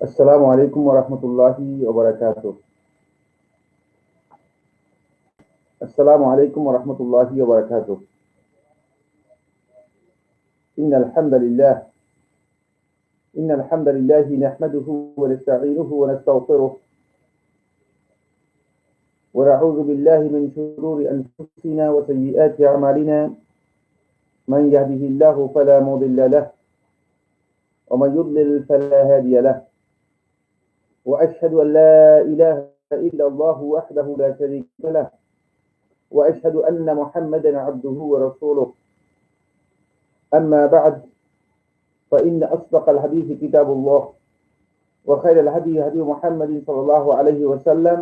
السلام عليكم ورحمة الله وبركاته. السلام عليكم ورحمة الله وبركاته. إن الحمد لله نحمده ونستعينه ونستغفره ونعوذ بالله من شرور أنفسنا وسيئات أعمالنا. من يهده الله فلا مضل له ومن يضلل فلا هادي له، وأشهد أن لا إله إلا الله وحده لا شريك له، وأشهد أن محمدا عبده ورسوله. أما بعد، فإن أصدق الحديث كتاب الله، وخير الهدي هدي محمد صلى الله عليه وسلم،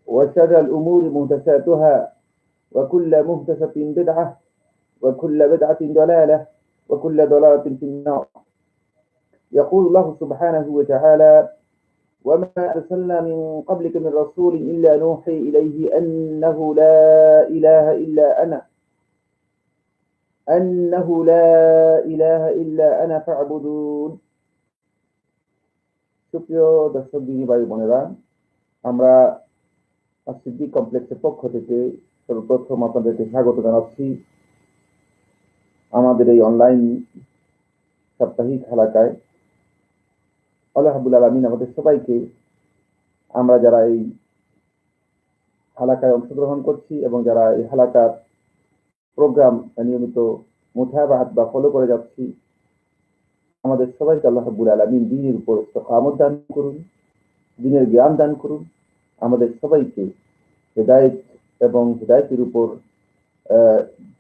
وشر الأمور محدثاتها، وكل محدثة بدعة، وكل بدعة ضلالة، وكل ضلالة في النار. يقول الله سبحانه وتعالى: وما أرسلنا من قبلك من رسول إلا نوحي إليه أنه لا إله إلا أنا فاعبدون. সুপ্রিয় দর্শক দিনী ভাই বোনেরা, আমরা সিদ্দিক কমপ্লেক্সের পক্ষ থেকে সর্বপ্রথম আপনাদেরকে স্বাগত জানাচ্ছি আমাদের এই অনলাইন সাপ্তাহিক হালাকায়। আল্লাহ রাব্বুল আলামিন আমাদের সবাইকে, আমরা যারা এই হালাকায় অংশগ্রহণ করছি এবং যারা এই হালাকার প্রোগ্রাম নিয়মিত মুতাবাআত বা ফলো করে যাচ্ছি, আমাদের সবাইকে আল্লাহ রাব্বুল আলামিন দ্বীনের উপর ইস্তিকামত দান করুন, দ্বীনের জ্ঞান দান করুন, আমাদের সবাইকে হিদায়াত এবং হিদায়াতের উপর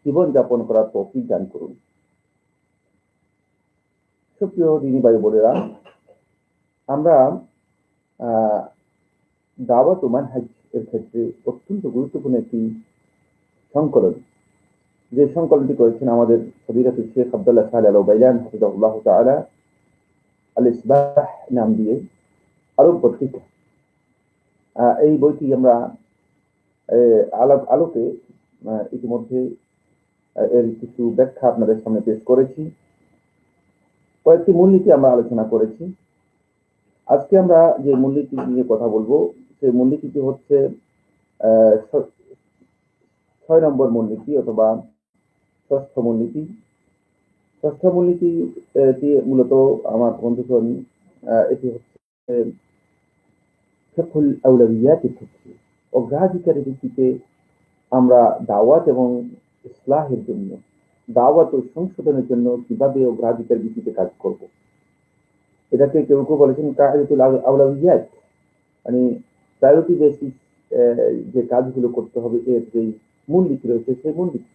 জীবন যাপন করার তৌফিক দান করুন। সুপ্রিয় দ্বীনী ভাই বোনেরা, আমরা দাওয়াত ও মানহাজ এর ক্ষেত্রে অত্যন্ত গুরুত্বপূর্ণ একটি সংকলন, যে সংকলনটি করেছেন আমাদের ফজিলাতুল শেখ আব্দুল্লাহ সালেহ আল উবাইলান হাফিজাহুল্লাহ তাআলা, আল ইসবাহ নাম দিয়ে আরব পত্রিকা। এই বইটি আমরা আলোকে ইতিমধ্যে এর কিছু ব্যাখ্যা আপনাদের সামনে পেশ করেছি। কয়েকটি মূলনীতি আমরা আলোচনা করেছি। আজকে আমরা যে মূলনীতি নিয়ে কথা বলবো, সেই মূলনীতিটি হচ্ছে 6 নম্বর মূলনীতি অথবা ষষ্ঠ মূলনীতি। ষষ্ঠ মূলনীতি মূলত আমার বন্ধুগণ, এটি হচ্ছে ফিকহুল আউলাবিয়াতের ক্ষেত্রে অগ্রাধিকারের ভিত্তিতে আমরা দাওয়াত এবং ইসলাহের জন্য, দাওয়াত ও সংশোধনের জন্য কিভাবে অগ্রাধিকার ভিত্তিতে কাজ করব। এটাকে কেউ কেউ বলেছেন কায়দাতুল আউলাবিয়াত, মানে প্রায়োরিটি বেসিস যে কাজগুলো করতে হবে এর যে মূলনীতি রয়েছে সেই মূলনীতি।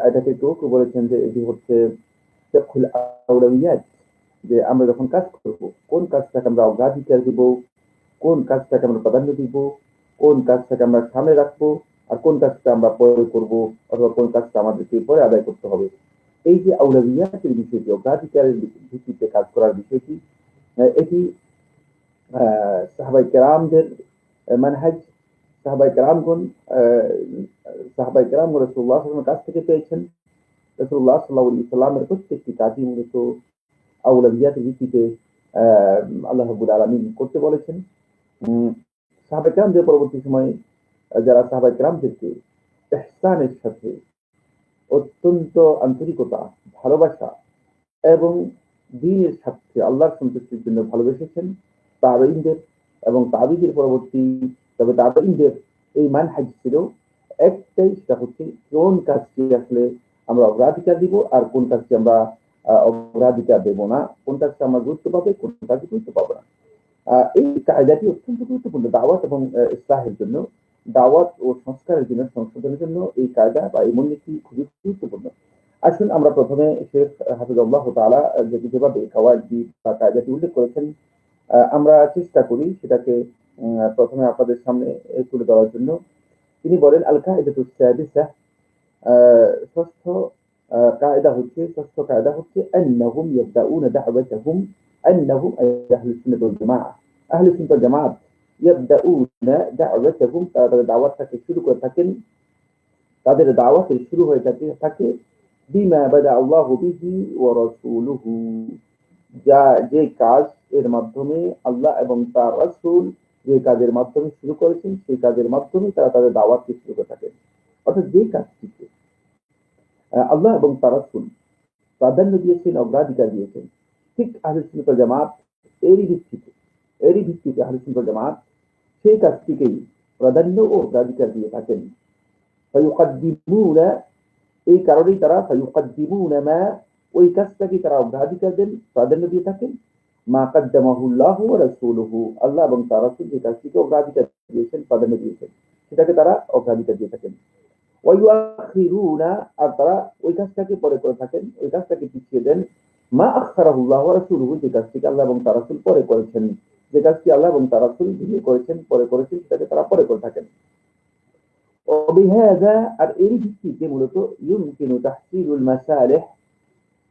এটাকে কেউ কেউ বলেছেন যে এটি হচ্ছে ফিকহুল আউলাবিয়াত, যে আমরা যখন কাজ করব কোন কাজটাকে আমরা অগ্রাধিকার দিব, কোন কাজটাকে আমরা প্রাধান্য দিব, কোন কাজটাকে আমরা সামনে রাখবো, আর কোন কাজটা আমরা পরে করব, অথবা কোন কাজটা আমাদেরকে পরে আদায় করতে হবে। এই যে আউলাবিয়াতের বিষয়টি, অগ্রাধিকারের ভিত্তিতে কাজ করার বিষয়টি, এটি সাহাবায়ে কেরামদের মানহাজ। সাহাবায়ে কেরামগণ রাসূলুল্লাহ সাল্লাল্লাহু আলাইহি ওয়াসাল্লামের কাছ থেকে পেয়েছেন। রাসূলুল্লাহ সাল্লাল্লাহু আলাইহি ওয়াসাল্লামের প্রত্যেকটি কাজই মূলত আউলাবিয়াতের ভিত্তিতে আল্লাহ রাব্বুল আলামিন করতে বলেছেন। সাহাবায়ে কেরামদের পরবর্তী সময়ে যারা সাহাবায়ে কেরামদেরকে ইহসানের সাথে অত্যন্ত আন্তরিকতা, ভালোবাসা এবং দ্বীনের স্বার্থে আল্লাহর সন্তুষ্টির জন্য ভালোবেসেছেন, তাবেঈনদের এবং তাবেঈদের পরবর্তী তাবেঈনদের এই মানহাজ ছিল একটাই, সেটা হচ্ছে কোন কাজটি আসলে আমরা অগ্রাধিকার দিব আর কোন কাজটি আমরা অগ্রাধিকার দেব না, কোন কাজটা আমরা গুরুত্ব পাবে, কোন কাজে গুরুত্ব পাবো না। এই কায়দাটি অত্যন্ত গুরুত্বপূর্ণ দাওয়াত এবং ইসলাহের জন্য, দাওয়াত ও সংস্কারের জন্য, সংশোধনের জন্য এই কায়দা বা এই মূলনীতি খুবই গুরুত্বপূর্ণ। আসুন আমরা প্রথমে শেখ হাফিজাহুল্লাহ তাআলা যেভাবে কাওয়াইদ বা কায়দাটি উল্লেখ করেছেন, আমরা চেষ্টা করি সেটাকে প্রথমে আপনাদের সামনে তুলে ধরার জন্য। তিনি বলেন, আল কায়দাতুস সাদিসা, ষষ্ঠ কায়দা হচ্ছে আন্নাহুম ইয়াবদাউনা দাওয়াতাহুম, আন্নাহুম আহলুস সুন্নাহ ওয়াল জামাআহ, আহলুস সুন্নাহ ওয়াল জামাআত ইয়াবদাউনা দাওয়াতাহুম, তারা তাদের দাওয়াতটাকে শুরু করে থাকেন, তাদের দাওয়াতের শুরু হয়ে থাকে বিমা বাদা আল্লাহু বিহি ওয়া রাসূলুহু, যা যে কাজ এর মাধ্যমে আল্লাহ এবং তার রাসূল যে কাজের মাধ্যমে শুরু করেছেন সেই কাজের মাধ্যমে তারা তাদের দাওয়াতকে শুরু করে থাকেন। অর্থাৎ যে কাজটিকে আল্লাহ এবং তার রাসূল প্রাধান্য দিয়েছেন, অগ্রাধিকার দিয়েছেন, ঠিক আহলে সুন্নাত ওয়াল জামাত এরই ভিত্তিতে আহলে সুন্নাত ওয়াল জামাত সেই কাজটিকেই প্রাধান্য ও অগ্রাধিকার দিয়ে থাকেন। ফায়ুকাদ্দিমুনা, এই কারণেই তারা ফায়ুকাদ্দিমুনা মা, ওই কাজটাকে তারা অগ্রাধিকার দেন, প্রাধান্য দিয়ে থাকেন, মা কাদ্দামাহুল্লাহু ওয়া রাসূলুহু, আল্লাহ এবং তার রাসূল যে কাজটিকে অগ্রাধিকার দিয়েছেন, প্রাধান্য দিয়েছেন, সেটাকে তারা অগ্রাধিকার দিয়ে থাকেন। ওয়াইউআখিরুনা, আর তারা ওই কাজটাকে পরে করে থাকেন, ওই কাজটাকে পিছিয়ে দেন, মা আখখারাহুল্লাহু ওয়া রাসূলুহু, যে কাজটিকে আল্লাহ এবং তার রাসূল পরে করেছেন, যে কাজটি আল্লাহ এবং তার রাসূল ধীরে করেছেন, পরে করেছেন, সেটাকে তারা পরে করে থাকেন। وبهذا, আর এরই ভিত্তিতে মূলত ইউমকিনু তাহসিলুল মাসালিহ,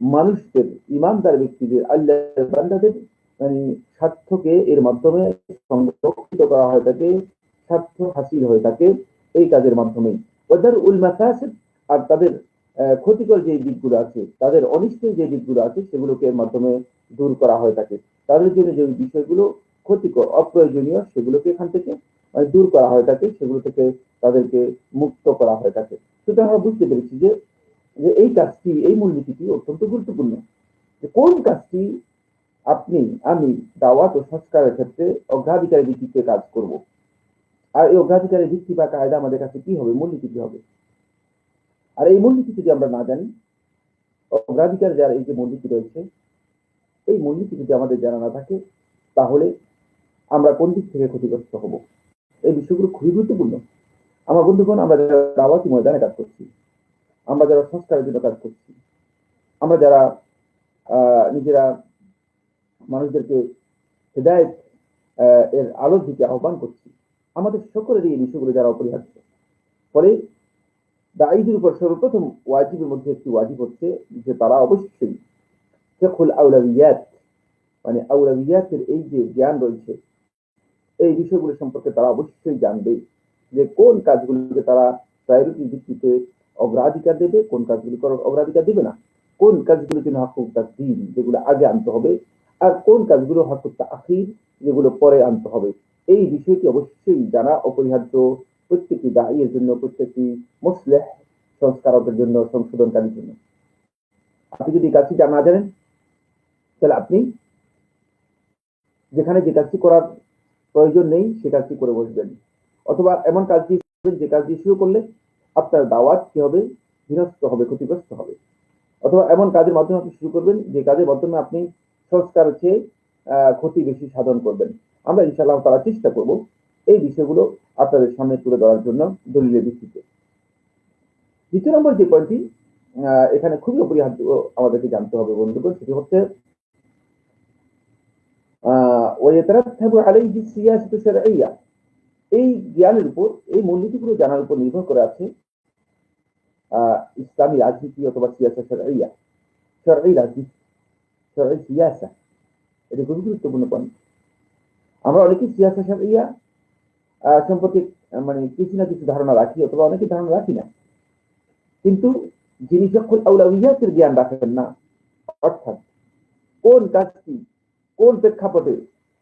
মানুষদের, ইমানদার ব্যক্তিদের, আল্লাহর বান্দাদের মানে স্বার্থকে এর মাধ্যমে সংরক্ষিত করা হয়ে থাকে, স্বার্থ হাসিল হয়ে থাকে এই কাজের মাধ্যমে। ওয়াদারউল মাফাসিদ, আর তাদের ক্ষতিকর যে দিকগুলো আছে, তাদের অনিষ্টের যে দিকগুলো আছে, সেগুলোকে এর মাধ্যমে দূর করা হয়ে থাকে। তাদের জন্য যে বিষয়গুলো ক্ষতিকর, অপ্রয়োজনীয়, সেগুলোকে এখান থেকে দূর করা হয়ে থাকে, সেগুলো থেকে তাদেরকে মুক্ত করা হয়ে থাকে। সুতরাং আমরা বুঝতে পেরেছি যে যে এই কাজটি, এই মূলনীতিটি অত্যন্ত গুরুত্বপূর্ণ, যে কোন কাজটি আপনি আমি দাওয়াত ও সংস্কারের ক্ষেত্রে অগ্রাধিকারের ভিত্তিতে কাজ করব, আর এই অগ্রাধিকারের ভিত্তি বা কায়দা আমাদের কাছে কি হবে, মূলনীতি কি হবে। আর এই মূলনীতি যদি আমরা না জানি, অগ্রাধিকার যার এই যে মূলনীতি রয়েছে, এই মূলনীতি যদি আমাদের জানা না থাকে, তাহলে আমরা কোন দিক থেকে ক্ষতিগ্রস্ত হব। এই বিষয়গুলো খুবই গুরুত্বপূর্ণ। আমার বন্ধুগণ, আমরা যারা দাওয়াতি ময়দানে কাজ করছি, আমরা যারা সংস্কারের জন্য কাজ করছি, আমরা যারা নিজেরা মানুষদেরকে হেদায়েত এর আলোর দিকে আহ্বান করছি, আমাদের সকলের এই বিষয়গুলো যারা অপরিহার্য। ফলে দায়ীদের উপর সর্বপ্রথম ওয়াজিবের মধ্যে একটি ওয়াজিব হচ্ছে যে তারা অবশ্যই ফিকহুল আউলাবিয়াত, মানে আউলাবিয়াতের এই যে জ্ঞান রয়েছে, এই বিষয়গুলো সম্পর্কে তারা অবশ্যই জানবে, যে কোন কাজগুলোকে তারা প্রায়োরিটি ভিত্তিতে অগ্রাধিকার দেবে, কোন কাজগুলি অগ্রাধিকার দেবে না, কোন কাজগুলো জন্য হাকুক তাকদিম, যেগুলো আগে আনতে হবে, আর কোন কাজগুলো হাকুক তাখির, যেগুলো পরে আনতে হবে। এই বিষয়টি অবশ্যই জানা অপরিহার্য প্রত্যেকটি দায়ীর জন্য, প্রত্যেকটি মুসলিহ সংস্কারকের জন্য, সংশোধনকারীর জন্য। আপনি যদি কাজটি না জানেন, তাহলে আপনি যেখানে যে কাজটি করার প্রয়োজন নেই সে কাজটি করে বসবেন, অথবা এমন কাজ দিয়ে যে কাজ দিয়ে শুরু করলে আপনার দাওয়াত কি হবে, বিনষ্ট হবে, ক্ষতিগ্রস্ত হবে, অথবা এমন কাজের মাধ্যমে আপনি শুরু করবেন যে কাজের মাধ্যমে আপনি সংস্কার চেয়ে ক্ষতি বেশি সাধন করবেন। আমরা ইনশাআল্লাহ তারা চেষ্টা করব এই বিষয়গুলো আপনাদের সামনে তুলে ধরার জন্য দলিলের ভিত্তিতে। দ্বিতীয় নম্বর যে পয়েন্টটি এখানে খুবই অপরিহার্য আমাদেরকে জানতে হবে বন্ধুগণ, সেটি হচ্ছে ওয়ায়াতারাত্তাবু আলাইহি সিয়াসাতু শারঈয়্যা, এই জ্ঞানের উপর, এই মূলনীতিগুলো জানার উপর নির্ভর করে আছে ইসলামী রাজনীতি অথবা সিয়াসা শারঈয়্যা, শারঈ রাজনীতি, শারঈ সিয়াসা, এটা খুবই গুরুত্বপূর্ণ পয়েন্ট। আমরা অনেকেই সিয়াসা শারঈয়্যা সম্পর্কে মানে কিছু না কিছু ধারণা রাখি, অথবা অনেকে ধারণা রাখি না, কিন্তু যিনি ফিকহুল আউলাউইয়াতের জ্ঞান রাখেন না, অর্থাৎ কোন কাজটি কোন প্রেক্ষাপটে,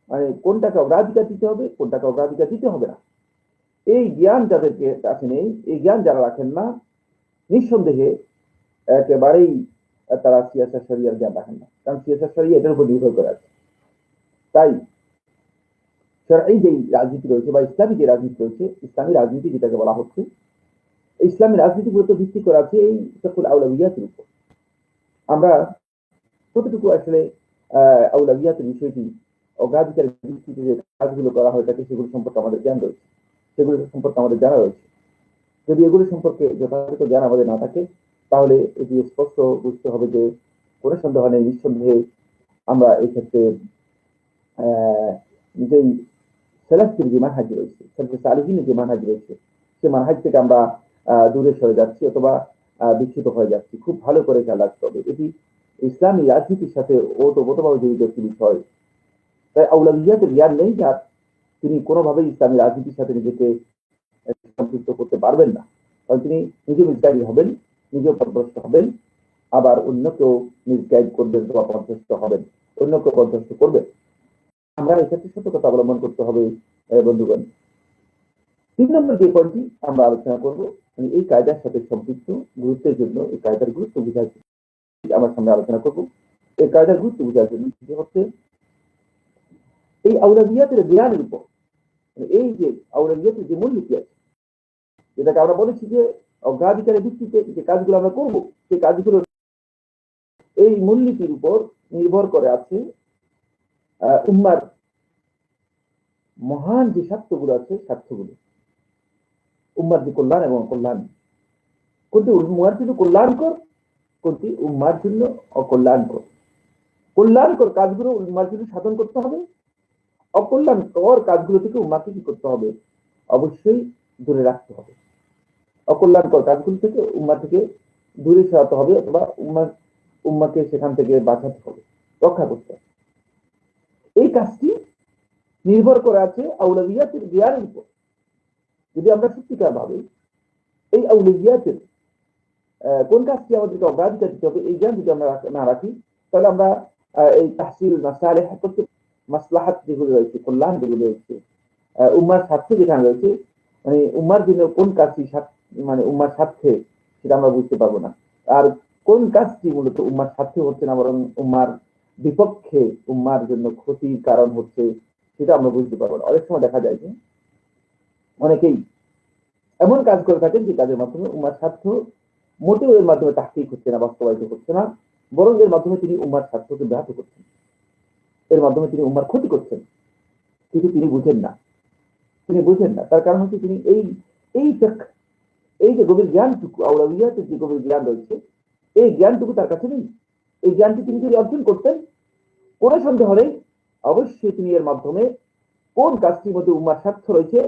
মানে কোনটাকে অগ্রাধিকার দিতে হবে, কোনটাকে অগ্রাধিকার দিতে হবে না, এই জ্ঞান যাদেরকে কাছে নেই, এই জ্ঞান যারা রাখেন না, নিঃসন্দেহে একেবারেই তারা সিয়াসা শরিয়ার জ্ঞান রাখেন না, কারণ সিয়াসা শরিয়া এটার উপর নির্ভর করে আছে। তাই শরঈ যে রাজনীতি রয়েছে বা ইসলামী যে রাজনীতি রয়েছে, ইসলামী রাজনীতি যেটাকে বলা হচ্ছে, ইসলামী রাজনীতি মূলত ভিত্তি করা আছে এই ফিকহুল আউলাউইয়াতের উপর। আমরা কতটুকু আসলে আউলাউইয়াতের বিষয়টি অগ্রাধিকারের ভিত্তিতে যে কাজগুলো করা হয় থাকে, সেগুলো সম্পর্কে আমাদের জ্ঞান রয়েছে, সেগুলো সম্পর্কে আমাদের জানা রয়েছে। যদি এগুলো সম্পর্কে যথাযথ জ্ঞান আমাদের না থাকে, তাহলে এটি স্পষ্ট বুঝতে হবে যে কোনো সন্দেহ নেই, নিঃসন্দেহে আমরা এই ক্ষেত্রে যেই সেলাফির যে মানহাজ রয়েছে, সালিহিনের যে মানহাজ রয়েছে, সে মানহাজ থেকে আমরা দূরে সরে যাচ্ছি, অথবা বিচ্যুত হয়ে যাচ্ছি। খুব ভালো করে খেয়াল রাখতে হবে, এটি ইসলামী রাজনীতির সাথে ওতপ্রোতভাবে জড়িত একটি বিষয়। তাই আউলাউইয়াতের জ্ঞান নেই যার, তিনি কোনোভাবেই ইসলামী রাজনীতির সাথে নিজেকে সম্পৃক্ত করতে পারবেন না, কারণ তিনি নিজে বিস্তারী হবেন, নিজে পথভ্রষ্ট হবেন, আবার অন্য কেউ মিসগাইড করবেন বা পথভ্রষ্ট হবেন, অন্য কেউ পথভ্রষ্ট করবে। আমরা এক্ষেত্রে সতর্কতা অবলম্বন করতে হবে বন্ধুগণ। 3 নম্বর যে পয়েন্টটি আমরা আলোচনা করব, মানে এই কায়দার সাথে সম্পৃক্ত গুরুত্বের জন্য, এই কায়দার গুরুত্ব বোঝার জন্য আমার সামনে আলোচনা করব। এই কায়দার গুরুত্ব বোঝার জন্য যে হচ্ছে এই আউলাদিয়াতের জ্ঞানের উপর, মানে এই যে আউলাদিয়াতের যে মূলনীতি আছে, যেটাকে আমরা বলেছি যে অগ্রাধিকারের ভিত্তিতে যে কাজগুলো আমরা করব, সেই কাজগুলো এই মূলনীতির উপর নির্ভর করে আছে উম্মার মহান যে স্বার্থগুলো আছে, স্বার্থগুলো উম্মার যে কল্যাণ এবং অকল্যাণ, কোনটি উম্মার জন্য কল্যাণকর, কোনটি উম্মার জন্য অকল্যাণকর। কল্যাণকর কাজগুলো উম্মার জন্য সাধন করতে হবে, অকল্যাণকর কাজগুলো থেকে উম্মাকে কি করতে হবে, অবশ্যই দূরে রাখতে হবে। অকল্যাণকর কাজগুলো থেকে উম্মা থেকে দূরে সরাতে হবে, অথবা উম্মাকে সেখান থেকে বাঁচাতে হবে, রক্ষা করতে হবে। এই কাজটি নির্ভর করে আছে আউলাদিয়াতের জ্ঞানের উপর। যদি আমরা সত্যিকার ভাবে এই আউলাদিয়াতের কোন কাজটি আমাদেরকে অগ্রাধিকার দিতে হবে, এই জ্ঞান যদি আমরা না রাখি, তাহলে আমরা এই তাহসিল মাসালেহ করতে, মাসলাহাত যেগুলো রয়েছে, কল্যাণ যেগুলো রয়েছে, উম্মার স্বার্থে যেখানে রয়েছে, মানে উম্মার জন্য কোন কাজটি মানে উম্মার স্বার্থে, সেটা আমরা বুঝতে পারবো না। আর কোন কাজটি মূলত উম্মার স্বার্থে হচ্ছে না, বরং উম্মার বিপক্ষে, উম্মার জন্য ক্ষতির কারণ হচ্ছে, সেটা আমরা বুঝতে পারবো না। অনেক সময় দেখা যায় যে অনেকেই এমন কাজ করে থাকেন যে কাজের মাধ্যমে উম্মার স্বার্থ মোটেও এর মাধ্যমে তাহকিক হচ্ছে না, বাস্তবায়িত হচ্ছে না, বরং এর মাধ্যমে তিনি উম্মার স্বার্থকে ব্যাহত করছেন, এর মাধ্যমে তিনি উম্মার ক্ষতি করছেন। কিন্তু তিনি বুঝেন না, তিনি বুঝেন না। তার কারণ হচ্ছে তিনি এই এই এই যে গভীর জ্ঞানটুকু, আউলাদিয়াতের যে গভীর জ্ঞান রয়েছে, এই জ্ঞানটুকু তার কাছে নেই। এই জ্ঞানটি তিনি যদি অর্জন করতেন, কোনো সন্দেহ নেই অবশ্যই তিনি এর মাধ্যমে কোন কাজটির মধ্যে উম্মার স্বার্থ রয়েছে,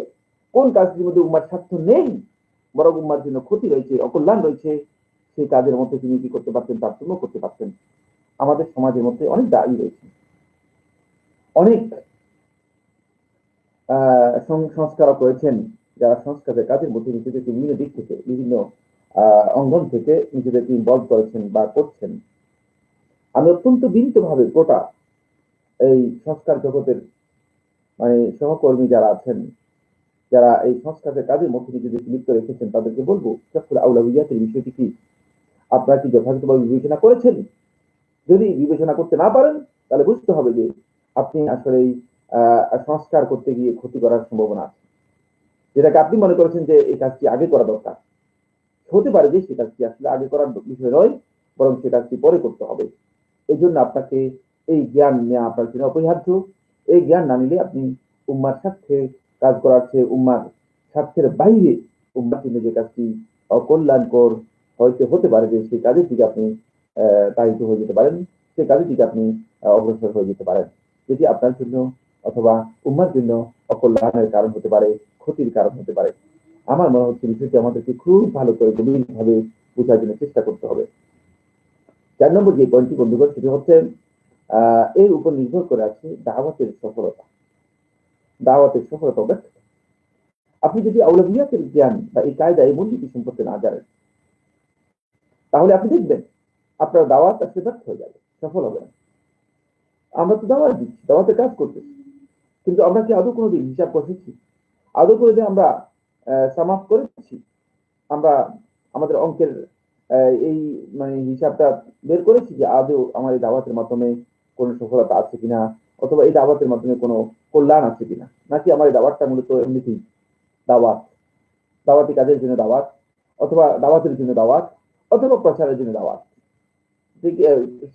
কোন কাজটির মধ্যে উম্মার স্বার্থ নেই, বরং উম্মার জন্য ক্ষতি রয়েছে, অকল্যাণ রয়েছে, সেই কাজের মধ্যে তিনি কি করতে পারতেন, তারতম্য করতে পারতেন। আমাদের সমাজের মধ্যে অনেক দায়ী রয়েছে, অনেক সংস্কারক রয়েছেন, যারা সংস্কারের কাজের মধ্যে নিজেদেরকে বিভিন্ন দিক থেকে, বিভিন্ন অঙ্গন থেকে নিজেদেরকে ইনভলভ করেছেন বা করছেন। আমি অত্যন্ত বিনীতভাবে গোটা এই সংস্কার জগতের মানে সহকর্মী যারা আছেন, যারা এই সংস্কারের কাজের মধ্যে নিজেদেরকে লিপ্ত রেখেছেন, তাদেরকে বলবো আউলাদিয়াতের বিষয়টি কি আপনারা কি যথাযথভাবে বিবেচনা করেছেন? যদি বিবেচনা করতে না পারেন, তাহলে বুঝতে হবে যে আপনি আসলে সংস্কার করতে গিয়ে ক্ষতি করার সম্ভাবনা আছে। যেটাকে আপনি মনে করেছেন যে এই কাজটি আগে করা দরকার, হতে পারে যে সেই কাজটি আসলে আগে করার বিষয় নয়, বরং সে কাজটি পরে করতে হবে। এই জন্য আপনাকে এই জ্ঞান নেওয়া আপনার জন্য অপরিহার্য। এই জ্ঞান না নিলে আপনি উম্মার স্বার্থে কাজ করার চেয়ে উম্মার স্বার্থের বাইরে উম্মার জন্য যে কাজটি অকল্যাণকর হয়তো হতে পারে, যে সেই কাজের দিকে আপনি তাড়িত হয়ে যেতে পারেন, সেই কাজের দিকে আপনি অগ্রসর হয়ে যেতে পারেন, যেটি আপনার জন্য অথবা উম্মার জন্য অকল্যাণের কারণ হতে পারে, ক্ষতির কারণ হতে পারে। আমার মনে হচ্ছে বিষয়টি আমাদেরকে খুব ভালো করে গভীরভাবে বোঝার জন্য চেষ্টা করতে হবে। 4 নম্বর যে পয়েন্টটি বন্ধুগণ, সেটি হচ্ছে এর উপর নির্ভর করে আছে দাওয়াতের সফলতা, দাওয়াতের সফলতা ব্যর্থতা। আপনি যদি আউলাদিয়াতের জ্ঞান বা এই কায়দা, এই মূলনীতি সম্পর্কে না জানেন, তাহলে আপনি দেখবেন আপনার দাওয়াত আসলে ব্যর্থ হয়ে যাবে, সফল হবে না। আমরা তো দাওয়াত দিচ্ছি, দাওয়াতে কাজ করতেছি, কিন্তু আমরা কি আদৌ কোনোদিন হিসাব করেছি? আদৌ করে যে আমরা সামাপ করেছি, আমরা আমাদের অঙ্কের এই মানে হিসাবটা বের করেছি যে আদৌ আমার এই দাওয়াতের মাধ্যমে কোনো সফলতা আছে কিনা, অথবা এই দাওয়াতের মাধ্যমে কোনো কল্যাণ আছে কিনা, নাকি আমার এই দাওয়াতটা মূলত এমনিতেই দাওয়াত, দাওয়াতি কাজের জন্য দাওয়াত, অথবা দাওয়াতের জন্য দাওয়াত, অথবা প্রচারের জন্য দাওয়াত।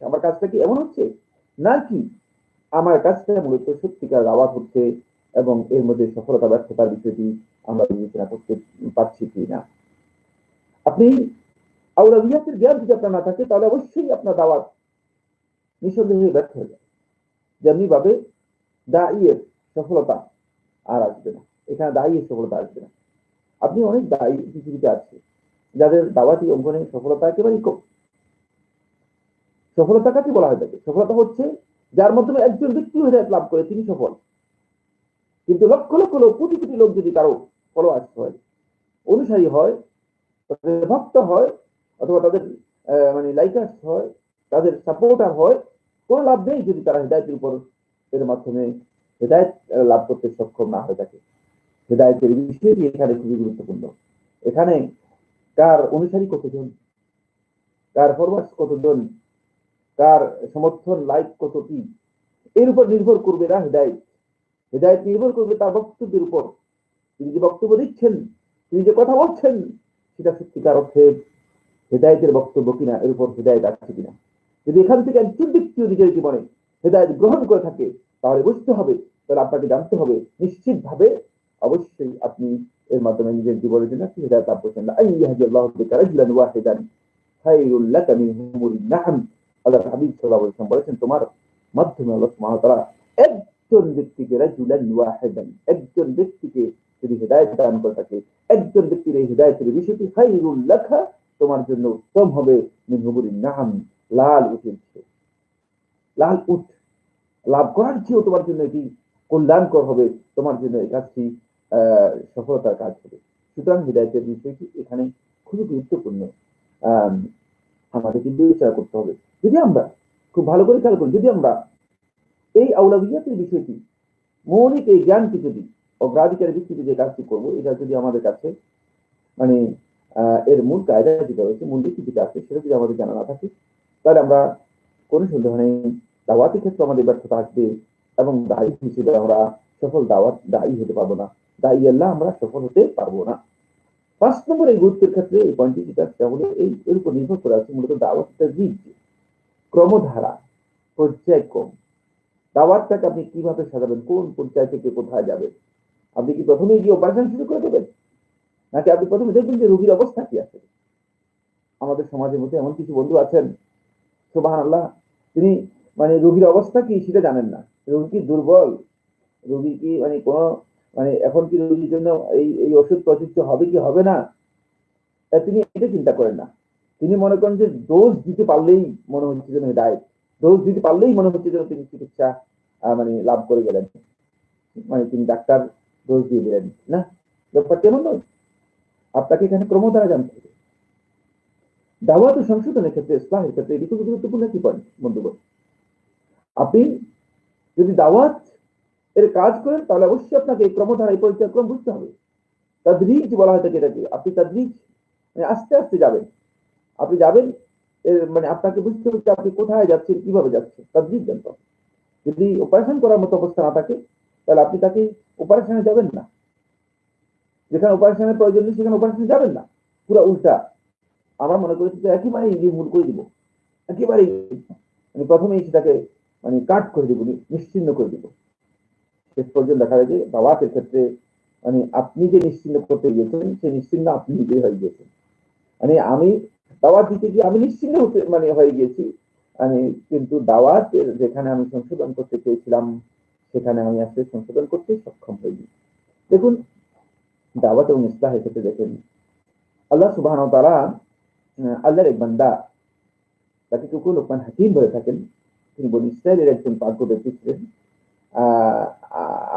আমার কাজটা কি এমন হচ্ছে, নাকি আমার কাজটা মূলত সত্যিকার দাওয়াত হচ্ছে, এবং এর মধ্যে সফলতা ব্যর্থতার বিষয়টি আমরা বিবেচনা করতে পারছি কিনা। আপনি আউলাদিয়াতের জ্ঞান যদি আপনার না থাকে, তাহলে অবশ্যই আপনার দাওয়াত নিঃসন্দেহে ব্যর্থ হয়ে যায়। যেমনি ভাবে দাইয়ের সফলতা আর আসবে না, এখানে দাইয়ের সফলতা আসবে না। আপনি অনেক দায়ী পৃথিবীতে আছে, যাদের দাওয়াতি অঙ্গনে সফলতা একেবারেই কম। সফলতা কাকে বলা হয় থাকে? সফলতা হচ্ছে যার মাধ্যমে একজন ব্যক্তি হেদায়েত লাভ করে, তিনি সফল। কিন্তু লক্ষ লক্ষ লোক, কোটি কোটি লোক যদি কারো ফলোয়ার্স হয়, অনুসারী হয়, তাদের ভক্ত হয়, অথবা তাদের মানে লাইকার্স হয়, তাদের সাপোর্টার হয়, কোনো লাভ নেই যদি তারা হেদায়তের উপর এর মাধ্যমে হেদায়ত লাভ করতে সক্ষম না হয়ে থাকে। হেদায়তের বিষয়টি এখানে খুবই গুরুত্বপূর্ণ। এখানে কার অনুসারী কতজন, কার ফলোয়ার্স কতজন, কার সমর্থন লাইক কতটি, এর উপর নির্ভর করবে না হেদায়ত। হেদায়ত নির্ভর করবে তার বক্তব্যের উপর। তিনি যে বক্তব্য দিচ্ছেন, তিনি যে কথা বলছেন, সেটা সত্যিকার অর্থে হেদায়তের বক্তব্য কিনা, এর উপর হেদায়ত আছে কিনা। যদি এখান থেকে একজন ব্যক্তিও নিজের জীবনে হেদায়ত গ্রহণ করে থাকে, তাহলে বুঝতে হবে, তাহলে আপনাকে জানতে হবে নিশ্চিত ভাবে অবশ্যই আপনি এর মাধ্যমে নিজের জীবনের জন্য একটি হেদায়ত লাভ করছেন না। আইয়াহদিয়াল্লাহু বিকা রাজুলান ওয়াহিদান খায়রুল লাকা মিন হুমুরিন না'আম। আল্লাহর হাবিব সাল্লাল্লাহু আলাইহি ওয়াসাল্লাম বলেছেন, তোমার মাধ্যমে আল্লাহ সুবহানাহু ওয়া তাআলা একজন ব্যক্তিকে রাজুলান ওয়াহিদান, একজন ব্যক্তিকে যদি হেদায়ত দান করে থাকে, একজন ব্যক্তির এই হেদায়তের বিষয়টি খায়রুল লাকা, তোমার জন্য উত্তম হবে, মিন হুমুরিন না'আম, লাল উটের চেয়ে। লাল উট লাভ করার চেয়েও তোমার জন্য এটি কল্যাণকর হবে, তোমার জন্য এই কাজটি সফলতার কাজ হবে। সুতরাং হৃদায়তের বিষয়টি এখানে খুবই গুরুত্বপূর্ণ। আহ আমাদের কিন্তু বিচার করতে হবে। যদি আমরা খুব ভালো করে খেয়াল করি, যদি আমরা এই আউলাবিয়াতের বিষয়টি, মৌলিক এই জ্ঞানটি যদি অগ্রাধিকারের ভিত্তিতে যে কাজটি করবো, এটা যদি আমাদের কাছে মানে এর মূল কায়দা যেটা রয়েছে, মূল ভিত্তি যেটা আছে, সেটা যদি আমাদের জানা না থাকে, তাহলে আমরা কোনো সন্দেহ নেই দাওয়াতি ক্ষেত্রে আমাদের ব্যর্থতা আসবে, এবং দায়ী হিসেবে আমরা সফল দায়ী হতে পারবো না, দায়ী আল্লাহ আমরা সফল হতে পারবো না। ৫ নম্বর এই গুরুত্বের ক্ষেত্রে এই পয়েন্টটি যেটা, সেটা হলো এই এর উপর নির্ভর করে আছে মূলত দাওয়াত তাজদীদ, ক্রমধারা, পর্যায়ক্রম। দাওয়াতটাকে আপনি কিভাবে সাজাবেন, কোন পর্যায় থেকে কোথায় যাবেন। আপনি কি প্রথমে গিয়ে অপারেশন শুরু করে দেবেন, নাকি আপনি প্রথমে দেখবেন যে রোগীর অবস্থা কি আছে। আমাদের সমাজের মধ্যে এমন কিছু বন্ধু আছেন, সুবহানাল্লাহ, তিনি মানে রোগীর অবস্থা কি সেটা জানেন না, রোগী কি দুর্বল, রোগী কি মানে কোনো মানে এখন কি রোগীর জন্য এই এই ওষুধ প্রযোজ্য হবে কি হবে না, তিনি এটা চিন্তা করেন না। তিনি মনে করেন যে ডোজ দিতে পারলেই মনে হচ্ছে যেন হেদায়েত, ডোজ দিতে পারলেই মনে হচ্ছে যেন তিনি চিকিৎসা মানে লাভ করে গেলেন, মানে তিনি ডাক্তার ডোজ দিয়ে দিলেন না। ব্যাপারটা এমন নয়। আপনাকে এখানে ক্রমধারা জানতে হবে। দাওয়াত ও সংশোধনের ক্ষেত্রে, ইসলামের ক্ষেত্রে এটি খুবই গুরুত্বপূর্ণ একটি পয়েন্ট বন্ধুগণ। আপনি যদি দাওয়াত এর কাজ করেন, তাহলে অবশ্যই আপনাকে এই ক্রমধারা, এই পর্যায়ক্রম বুঝতে হবে। তাদরিজ বলা হয় থাকে এটাকে। আপনি তাদরিজ মানে আস্তে আস্তে যাবেন, আপনি যাবেন, এর মানে আপনাকে বুঝতে হবে আপনি কোথায় যাচ্ছেন, কিভাবে যাচ্ছেন, তাদরিজ জানতে হবে। যদি অপারেশন করার মতো অবস্থা না থাকে, তাহলে আপনি তাকে অপারেশনে যাবেন না, যেখানে অপারেশনের প্রয়োজন নেই সেখানে অপারেশনে যাবেন না। পুরো উল্টা আমরা মনে করেছি যে একেবারে মূল করে দিব, একেবারে মানে প্রথমেই সেটাকে মানে কাট করে দিব, নিশ্চিন্ন করে দিব। শেষ পর্যন্ত দেখা যায় যে দাওয়াতের ক্ষেত্রে মানে আপনি যে নিশ্চিন্ন করতে গিয়েছেন, সেই নিশ্চিন্ন আপনি নিজেই হয়ে গিয়েছেন। মানে আমি দাওয়াত দিতে গিয়ে আমি নিশ্চিন্ন হতে মানে হয়ে গিয়েছি, মানে কিন্তু দাওয়াতের যেখানে আমি সংশোধন করতে চেয়েছিলাম, সেখানে আমি আসলে সংশোধন করতে সক্ষম হইনি। দেখুন, দাওয়াত এবং ইসলাহের ক্ষেত্রে দেখেন, আল্লাহ সুবহানাহু ওয়া তাআলা আল্লাহর এক বান্দা, তাকে কেউ কেউ লোকমান হাকিম বলে থাকেন, তিনি বনী ইসরাইলের একজন পাগ্য ব্যক্তি ছিলেন।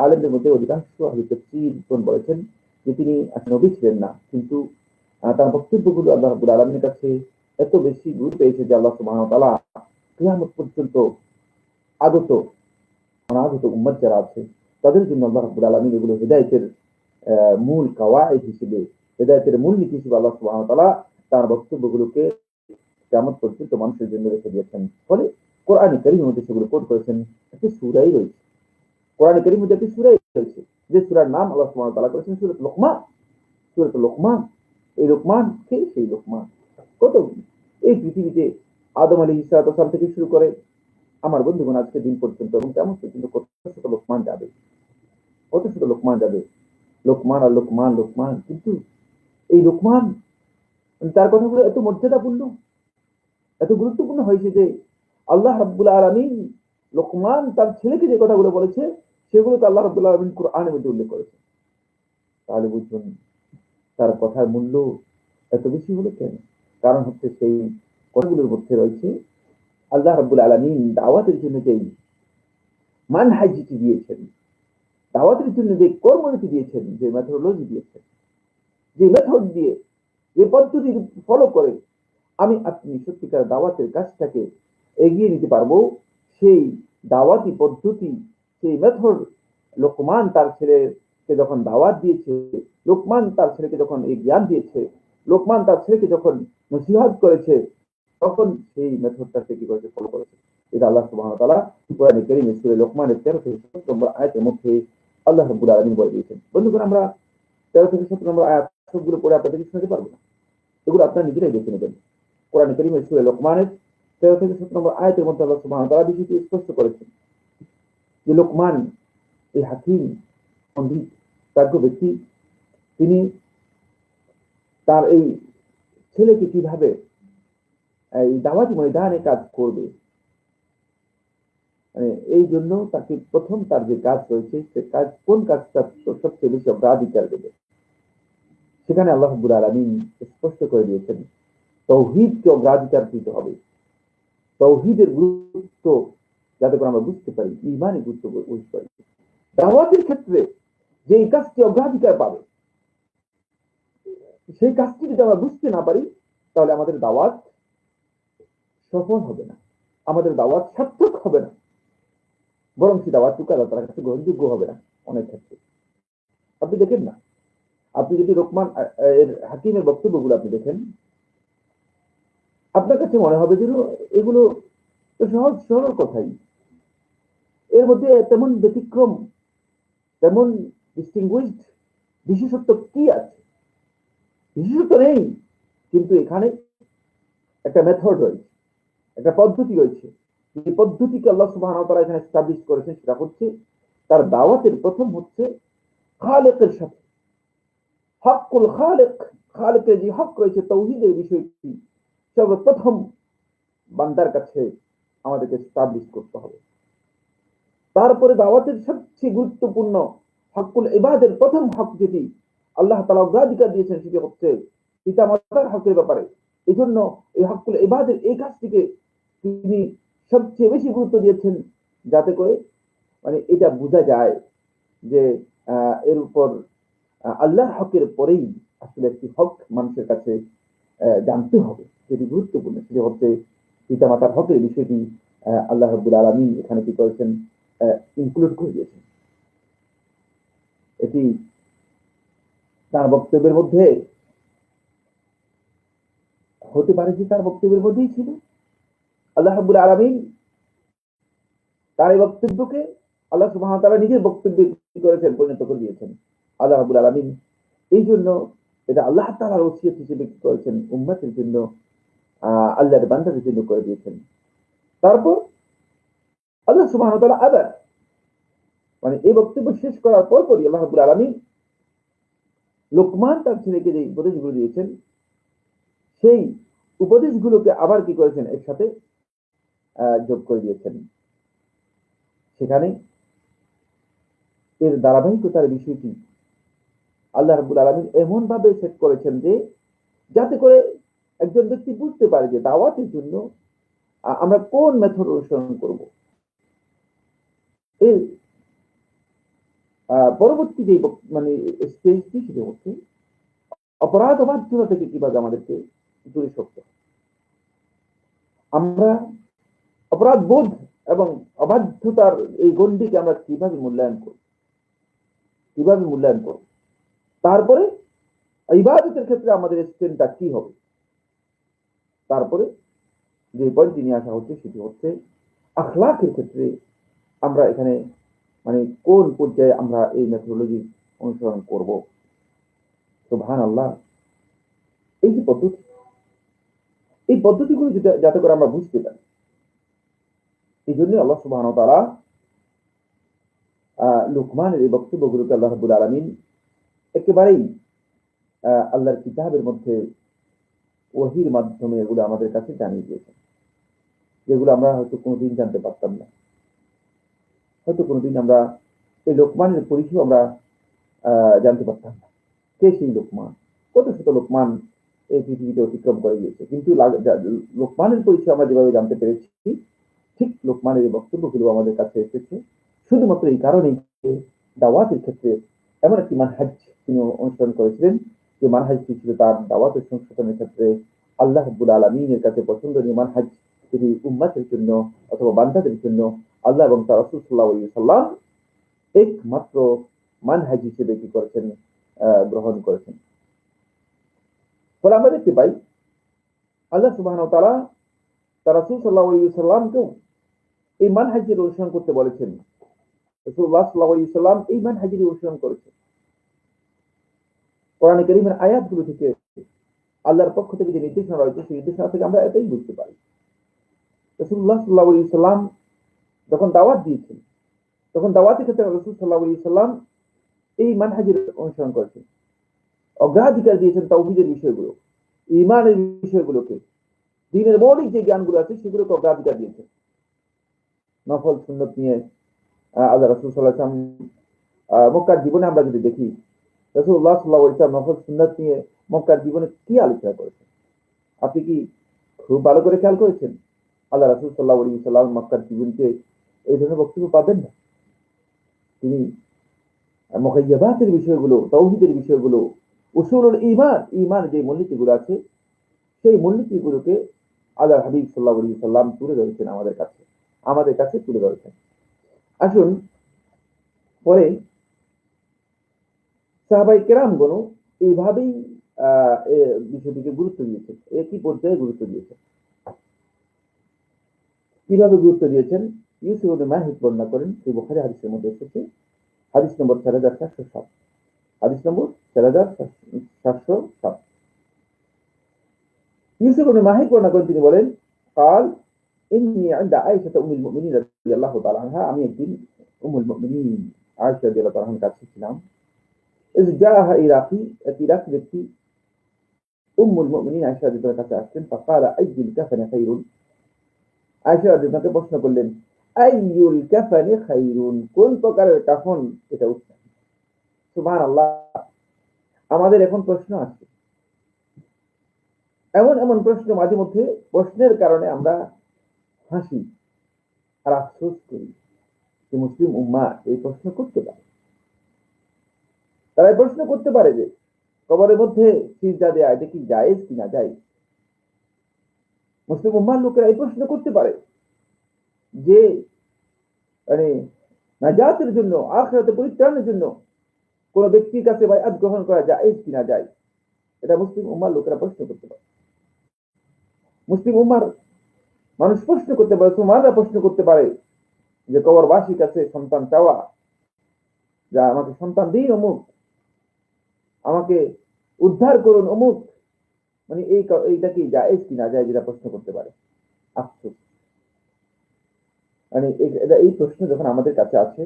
আলেমদের মধ্যে অধিকাংশ আহলে তাফসীর বলেছেন যে তিনি নবী ছিলেন না, কিন্তু তার বক্তব্যগুলো আল্লাহ রাব্বুল আলামিনের কাছে এত বেশি গুরুত্ব পেয়েছে যে আল্লাহ সুবহানাহু ওয়া তাআলা কিয়ামত পর্যন্ত আগত অনাগত উম্মত যারা আছে, তাদের জন্য আল্লাহ রাব্বুল আলামিন এগুলো হিদায়াতের মূল কাওয়াইদ হিসেবে, হিদায়াতের মূলনীতি হিসেবে আল্লাহ সুবহানাহু ওয়া তাআলা তার বক্তব্যগুলোকে কিয়ামত পর্যন্ত মানুষের জন্য রেখে দিয়েছেন। ফলে কোরআনে কারীমের মধ্যে সেগুলো কোট করেছেন। একটি সূরাই রয়েছে, কোরআনে কারীমের মধ্যে একটি সূরা রয়েছে, যে সূরার নাম আল্লাহ সুবহানাহু ওয়া তাআলা করেছেন সূরাতুল লুকমান। সূরাতুল লুকমান, এই লুকমান কে? সেই লুকমান কত এই পৃথিবীতে আদম আলাইহিস সালাম থেকে শুরু করে আমার বন্ধুগণ আজকে দিন পর্যন্ত এবং কেমন পর্যন্ত কত শত লোকমান যাবে, কত শত লোকমান যাবে, লোকমান আর লোকমান লোকমান। কিন্তু এই লোকমান তার কথাগুলো এত মর্যাদাপূর্ণ, এত গুরুত্বপূর্ণ হয়েছে যে আল্লাহ রাব্বুল আলামিন লোকমান তার ছেলেকে যে কথাগুলো বলেছে, সেগুলো তো আল্লাহ রাব্বুল আলামিন কোরআনের মধ্যে উল্লেখ করেছে। তাহলে বুঝুন তার কথার মূল্য এত বেশি হলো কেন? কারণ হচ্ছে সেই কথাগুলোর মধ্যে রয়েছে আল্লাহ রাব্বুল আলামিন দাওয়াতের জন্য যে মানহাজটি দিয়েছেন, দাওয়াতের জন্য যে কর্মনীতি দিয়েছেন, যে মেথোডোলজি দিয়েছেন, যে মেথড দিয়ে, যে পদ্ধতি ফলো করে আমি আপনি সত্যিকার দাওয়াতের কাজটাকে এগিয়ে নিতে পারবো, সেই দাওয়াতি পদ্ধতি, সেই মেথড লোকমান তার ছেলেকে যখন দাওয়াত দিয়েছে, লোকমান তার ছেলেকে যখন এই জ্ঞান দিয়েছে, লোকমান তার ছেলেকে যখন নসিহত করেছে, তখন সেই মেথডটা সে কি করেছে, ফলো করেছে। এটা আল্লাহ সুবহানাহু ওয়া তাআলা কোরআনে কারীমে সূরা লোকমানের 13 থেকে 17 নম্বর আয়াতের মধ্যে আল্লাহ রাব্বুল আলামিন বলে দিয়েছেন। বন্ধুগণ, আমরা 13 থেকে 17 নম্বর আয়াত সবগুলো পড়ে আপনাদেরকে শোনাতে পারবো না, এগুলো আপনারা নিজেরাই দেখে নেবেন। কোরআনে কারীমে সূরা লোকমানের 13 থেকে 17 নম্বর আয়াতের মধ্যে আল্লাহ সুবহানাহু ওয়া তাআলা বিষয়টি স্পষ্ট করেছেন যে লোকমান এই হাকিম পণ্ডিত প্রাজ্ঞ ব্যক্তি, তিনি তার এই ছেলেকে কিভাবে এই দাওয়াতি ময়দানে কাজ করবে, মানে এই জন্য তাকে প্রথম তার যে কাজ রয়েছে, সে কাজ কোন কাজটা সবচেয়ে বেশি অগ্রাধিকার দেবে, সেখানে আল্লাহ রাব্বুল আলামিন স্পষ্ট করে দিয়েছেন তাওহীদকে অগ্রাধিকার দিতে হবে। তাওহীদের গুরুত্ব যাতে করে আমরা বুঝতে পারি, ঈমানের গুরুত্ব বুঝতে পারি। দাওয়াতের ক্ষেত্রে যে কাজটি অগ্রাধিকার পাবে, সেই কাজটি যদি আমরা বুঝতে না পারি, তাহলে আমাদের দাওয়াত সফল হবে না, আমাদের দাওয়াত সার্থক হবে না, বরং সেই দাওয়াতটুকু আল্লাহ তাআলার কাছে গ্রহণযোগ্য হবে না অনেক ক্ষেত্রে। আপনি দেখেন না, আপনি যদি লোকমান এর হাকিমের বক্তব্যগুলো আপনি দেখেন, আপনার কাছে মনে হবে যে এগুলো সহজ সরল কথাই, এর মধ্যে তেমন ব্যতিক্রম, তেমন ডিস্টিংগুইশড বিশেষত্ব কি আছে? বিশেষত্ব নেই, কিন্তু এখানে একটা মেথড রয়েছে, একটা পদ্ধতি রয়েছে। যে পদ্ধতিকে আল্লাহ সুবহানাহু ওয়া তাআলা এখানে এস্টাবলিশ করেছেন, সেটা হচ্ছে তার দাওয়াতের প্রথম হচ্ছে খালেকের সাথে, হকুল খালেক, খালেকের যে হক রয়েছে, তাওহীদের বিষয়টি সর্বপ্রথম বান্দার কাছে আমাদেরকে এস্টাবলিশ করতে হবে। তারপরে দাওয়াতের সবচেয়ে গুরুত্বপূর্ণ হকুল ইবাদের প্রথম হক যেটি আল্লাহ তাআলা অগ্রাধিকার দিয়েছেন, সেটি হচ্ছে পিতামাতার হকের ব্যাপারে। এই জন্য এই হকুল ইবাদের এই কাজটিকে তিনি সবচেয়ে বেশি গুরুত্ব দিয়েছেন, যাতে করে মানে এটা বোঝা যায় যে এর উপর আল্লাহর হকের পরেই আসলে একটি হক মানুষের কাছে জানতে হবে, যেটি গুরুত্বপূর্ণ, সেটি হচ্ছে পিতামাতার হকের বিষয়টি। আল্লাহ রাব্বুল আলামিন এখানে কি করেছেন, ইনক্লুড করে দিয়েছেন। এটি তার বক্তব্যের মধ্যে হতে পারে যে তার বক্তব্যের মধ্যেই ছিল। আল্লাহ রাব্বুল আলামিন তার এই বক্তব্যকে আল্লাহ সুবহানাহু ওয়া তাআলা নিজের বক্তব্যে কি করেছেন, পরিণত করে দিয়েছেন। আল্লাহ রাব্বুল আলামিন এই জন্য এটা আল্লাহ তাআলার ওসিয়ত হিসেবে কি করেছেন, উম্মতের জন্য, আল্লাহর বান্দাদের জন্য করে দিয়েছেন। তারপর আল্লাহ সুবহানাহু ওয়া তাআলা আবার মানে এই বক্তব্য শেষ করার পরপরই আল্লাহ রাব্বুল আলামিন লোকমান তার ছেলেকে যে উপদেশগুলো দিয়েছেন, সেই উপদেশগুলোকে আবার কি করেছেন, একসাথে যোগ করে দিয়েছেন। সেখানে এর ধারাবাহিকতার বিষয়টি আল্লাহ রাব্বুল আলামিন এমন ভাবে সেট করেছেন যে যাতে করে একজন ব্যক্তি বুঝতে পারে যে দাওয়াতের জন্য আমরা কোন মেথড অনুসরণ করব। এর পরবর্তী যে মানে স্টেজটি, সেটা হচ্ছে অপরাধ অবাধ্যতা থেকে কিভাবে আমাদেরকে দূরে সরতে হবে। আমরা অপরাধ বোধ এবং অবাধ্যতার এই গণ্ডিকে আমরা কিভাবে মূল্যায়ন করব, তারপরে ইবাদতের ক্ষেত্রে আমাদের স্ট্যান্ডটা কি হবে। তারপরে যে পয়েন্টটি নিয়ে আসা হচ্ছে, সেটি হচ্ছে আখলাকের ক্ষেত্রে আমরা এখানে মানে কোন পর্যায়ে আমরা এই মেথোডোলজি অনুসরণ করব। সুবহানাল্লাহ, এই যে পদ্ধতি, এই পদ্ধতিগুলো যাতে করে আমরা বুঝতে পারি, এই জন্য আল্লাহ সুবহানাহু ওয়া তাআলা লোকমানের এই বক্তব্যগুলোকে আল্লাহ রাব্বুল আলামিন একেবারেই আল্লাহর কিতাবের মধ্যে ওহীর মাধ্যমে এগুলো আমাদের কাছে জানিয়ে দিয়েছেন, যেগুলো আমরা হয়তো কোনোদিন জানতে পারতাম না। হয়তো কোনোদিন আমরা এই লোকমানের পরিচয় আমরা জানতে পারতাম না। কে সেই লোকমান? কত শত লোকমান এই পৃথিবীতে অতিক্রম করে গিয়েছে, কিন্তু লোকমানের পরিচয় আমরা যেভাবে জানতে পেরেছি, ঠিক লোকমানের এই বক্তব্যগুলো আমাদের কাছে এসেছে শুধুমাত্র এই কারণেই যে দাওয়াতের ক্ষেত্রে এমন একটি মানহাজ তিনি অনুসরণ করেছিলেন, যে মানহাজটি ছিল তার দাওয়াতের সংশোধনের ক্ষেত্রে আল্লাহ রাব্বুল আলামিনের কাছে পছন্দনীয় মানহাজ তিনি উম্মতের জন্য অথবা বান্দাদের জন্য আল্লাহ এবং তার রাসূল সাল্লাল্লাহু আলাইহি ওয়াসাল্লাম একমাত্র মানহাজ হিসেবে কি করেছেন, গ্রহণ করেছেন। ফলে আমরা দেখতে পাই আল্লাহ সুবহানাহু ওয়া তাআলা তার রাসূল সাল্লাল্লাহু আলাইহি ওয়াসাল্লামকেও এই মানহাজের অনুসরণ করতে বলেছেন। রাসূলুল্লাহ সাল্লাল্লাহু আলাইহি ওয়াসাল্লাম এই মানহাজের অনুসরণ করেছেন। কোরআনে কারীমের আয়াতগুলো থেকে আল্লাহর পক্ষ থেকে যে নির্দেশনা রয়েছে সেই নির্দেশনা থেকে আমরা এটাই বুঝতে পারি। রাসূলুল্লাহ সাল্লাল্লাহু আলাইহি ওয়াসাল্লাম যখন দাওয়াত দিয়েছেন, তখন দাওয়াতের ক্ষেত্রে রাসূল সাল্লাল্লাহু আলাইহি ওয়াসাল্লাম এই মানহাজের অনুসরণ করেছেন। অগ্রাধিকার দিয়েছেন তাওহীদের বিষয়গুলো, ঈমানের বিষয়গুলোকে, দ্বীনের মৌলিক যে জ্ঞানগুলো আছে সেগুলোকে অগ্রাধিকার দিয়েছেন। নফল সুন্নত নিয়ে আল্লাহ রাসূল সাল্লাল্লাহু আলাইহি ওয়াসাল্লাম মক্কার জীবনে আমরা যদি দেখি, রাসূলুল্লাহ সাল্লাল্লাহু আলাইহি ওয়াসাল্লাম নফল সুন্নাত নিয়ে মক্কার জীবনে কি আলোচনা করেছেন? আপনি কি খুব ভালো করে খেয়াল করেছেন? আল্লাহ রাসূল সাল্লাল্লাহু আলাইহি ওয়াসাল্লাম মক্কার জীবনকে এই ধরনের বক্তব্য পাবেন না। তিনি মুকাইয়াবাতের বিষয়গুলো, তাওহীদের বিষয়গুলো, উসুলুল ঈমান, ঈমান যে মূলনীতিগুলো আছে সেই মূলনীতিগুলোকে আল্লাহর হাবিব সাল্লাল্লাহু আলাইহি ওয়াসাল্লাম তুলে ধরেছেন আমাদের কাছে তুলে ধরেছেন। আসুন পরে সাহাবায়ে কেরামগণ এইভাবেই বিষয়টিকে গুরুত্ব দিয়েছেন। একই পর্যায়ে গুরুত্ব দিয়েছেন। কিভাবে গুরুত্ব দিয়েছেন? ইউসুফ ইবনে মাহিদ বর্ণনা করেন, সেই বুখারী হাদিসের মধ্যে এসেছে, হাদিস নম্বর 4707, হাদিস নম্বর 4707। ইউসুফ ইবনে মাহিদ বর্ণনা করেন, তিনি বলেন, قال إني عند عائشة أم المؤمنين رضي الله تعالى عنها, আমি একদিন উম্মুল মুমিনিন আয়েশা রাদিয়াল্লাহু তাআলার কাছে ছিলাম। إذ جاءها ইরাকি, এক ইরাকি ব্যক্তি উম্মুল মুমিনিন আয়েশা রাদিয়াল্লাহু কাছে আসলেন। فقال أي الكفن خير, আয়েশা রাদিয়াল্লাহু প্রশ্ন করলেন, আইয়ুল কাফানি খায়রুন, কোন প্রকারের কাফন এটা উত্তম? সুবহানাল্লাহ। আমাদের এখন প্রশ্ন আছে, এমন প্রশ্ন মাঝে মধ্যে প্রশ্নের কারণে আমরা হাসি আর আফসোস করি যে মুসলিম উম্মাহ এই প্রশ্ন করতে পারে। তারা এই প্রশ্ন করতে পারে যে কবরের মধ্যে সিজদা দেয়া এটা কি জায়েজ কি না জায়েজ। মুসলিম উম্মাহর লোকেরা এই প্রশ্ন করতে পারে যে মানে নাজাতের জন্য, আখিরাতে পরিত্রাণের জন্য কোন ব্যক্তির কাছে বাইআত গ্রহণ করা জায়েজ কি না জায়েজ, এটা মুসলিম উম্মাহর লোকেরা প্রশ্ন করতে পারে। মুসলিম উম্মার মানুষ প্রশ্ন করতে পারে, মুসলমানরা প্রশ্ন করতে পারে যে কবরবাসীর কাছে সন্তান চাওয়া, যা আমাকে সন্তান দিন অমুক, আমাকে উদ্ধার করুন অমুক, মানে এইটা কি জায়েজ কি না জায়েজ, যেটা প্রশ্ন করতে পারে। আফসোস, মানে এই প্রশ্ন যখন আমাদের কাছে আছে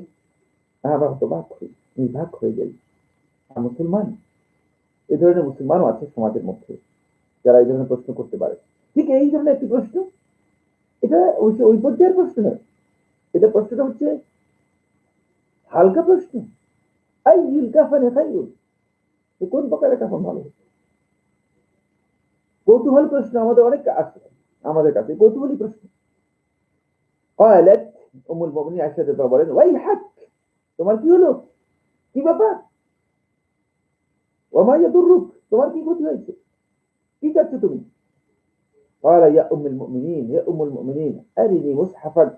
আমরা হতবাক হই, নির্বাক হয়ে যাই। আর মুসলমান, এই ধরনের মুসলমানও আছে সমাজের মধ্যে যারা এই ধরনের প্রশ্ন করতে পারে। ঠিক এই ধরনের একটি প্রশ্ন, এটা ওই পর্যায়ের প্রশ্ন নয়, এটা প্রশ্নটা হচ্ছে হালকা প্রশ্ন। আইয়ুল কাফানি খায়রুন, কোন প্রকারের কাফন ভালো? কৌতূহল প্রশ্ন আমাদের অনেক আছে, আমাদের কাছে কৌতূহলী প্রশ্ন। ক্বালাত উম্মুল মুমিনিন আয়েশা রাদিয়াল্লাহু বলেন, ওয়াইহাক, তোমার কি হলো, কি ব্যাপার? ওয়া মা ইয়াদুররুক, তোমার কি ক্ষতি হয়েছে, কি চাচ্ছ তুমি? قال يا أم المؤمنين, يا أم المؤمنين أرني مصحفك,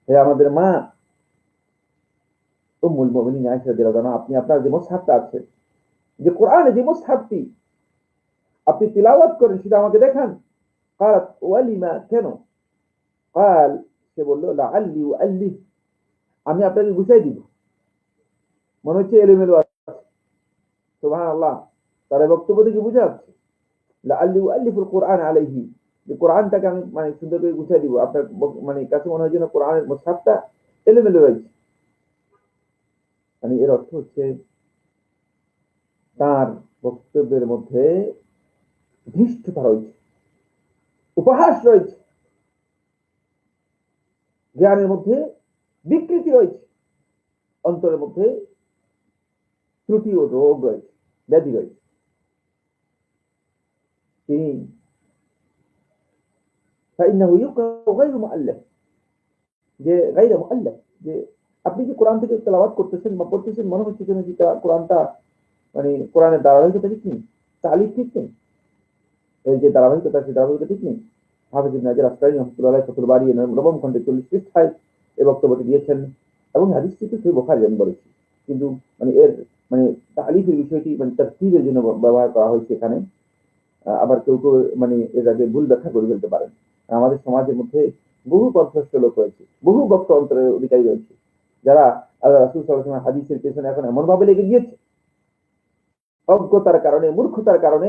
হে আমাদের মা উম্মুল মুমিনিন আয়েশা রাদিয়াল্লাহু আনহা, আপনি আপনার যে মুসহাফটা আছে, যে কোরআনে যে মুসহাফটি আপনি তিলাওয়াত করেন সেটা আমাকে দেখান। قالت ওয়ালিমা, কেন? قال, সে বলল, লাআল্লি উআল্লিফ, আমি আপনাকে বুঝাই দিব। মনে হচ্ছে এলোমেলো আছে। সুবহানাল্লাহ, তার বক্তব্য থেকে বোঝা যাচ্ছে লাআল্লি উআল্লিফুল কুরআন আলাইহি, যে কোরআনটাকে আমি মানে সুন্দর করে বুঝাই দিব। আপনার মানে কাছে মনে হয় যেন কোরআনের মুসহাফটা এলোমেলো রয়েছে। মানে এর অর্থ হচ্ছে তার বক্তব্যের মধ্যে ধৃষ্টতা রয়েছে, উপহাস রয়েছে, জ্ঞানের মধ্যে বিকৃতি রয়েছে, অন্তরের মধ্যে ত্রুটি ও রোগ রয়েছে, ব্যাধি রয়েছে। তিনি فإنه يقرأ غير مؤلف, যে غير مؤلف, যে আপনি যে কোরআন থেকে তেলাওয়াত করতেছেন বা পড়তেছেন মনে হচ্ছে যেন কোরআনটা মানে কোরআনের ধারাবাহিকতা ঠিক নেই, তালিফ ঠিক নেই। এই যে ধারাবাহিকতা, সেই ধারাবাহিকতা ঠিক নেই। হাফেজ ইবনে হাজার আসকালানী রাহমাতুল্লাহ ফাতুল বারী নবম খণ্ডে 40 পৃষ্ঠায় এই বক্তব্যটি দিয়েছেন এবং হাদিসটি তো সহিহ বুখারী আমি বলেছি, কিন্তু মানে এর মানে তালিফের বিষয়টি মানে তারতিবের জন্য ব্যবহার করা হয়েছে এখানে। আবার কেউ কেউ মানে এর আগে ভুল ব্যাখ্যা করে ফেলতে পারেন। আমাদের সমাজের মধ্যে বহু পথভ্রষ্ট লোক রয়েছে, বহু বক্ত অন্তরের অধিকারী রয়েছে, যারা আল্লাহ রাসূল সাল্লাল্লাহু আলাইহি ওয়াসাল্লাম হাদিসের পেছনে এখন এমন ভাবে লেগে গিয়েছে, অজ্ঞতার কারণে, মূর্খতার কারণে,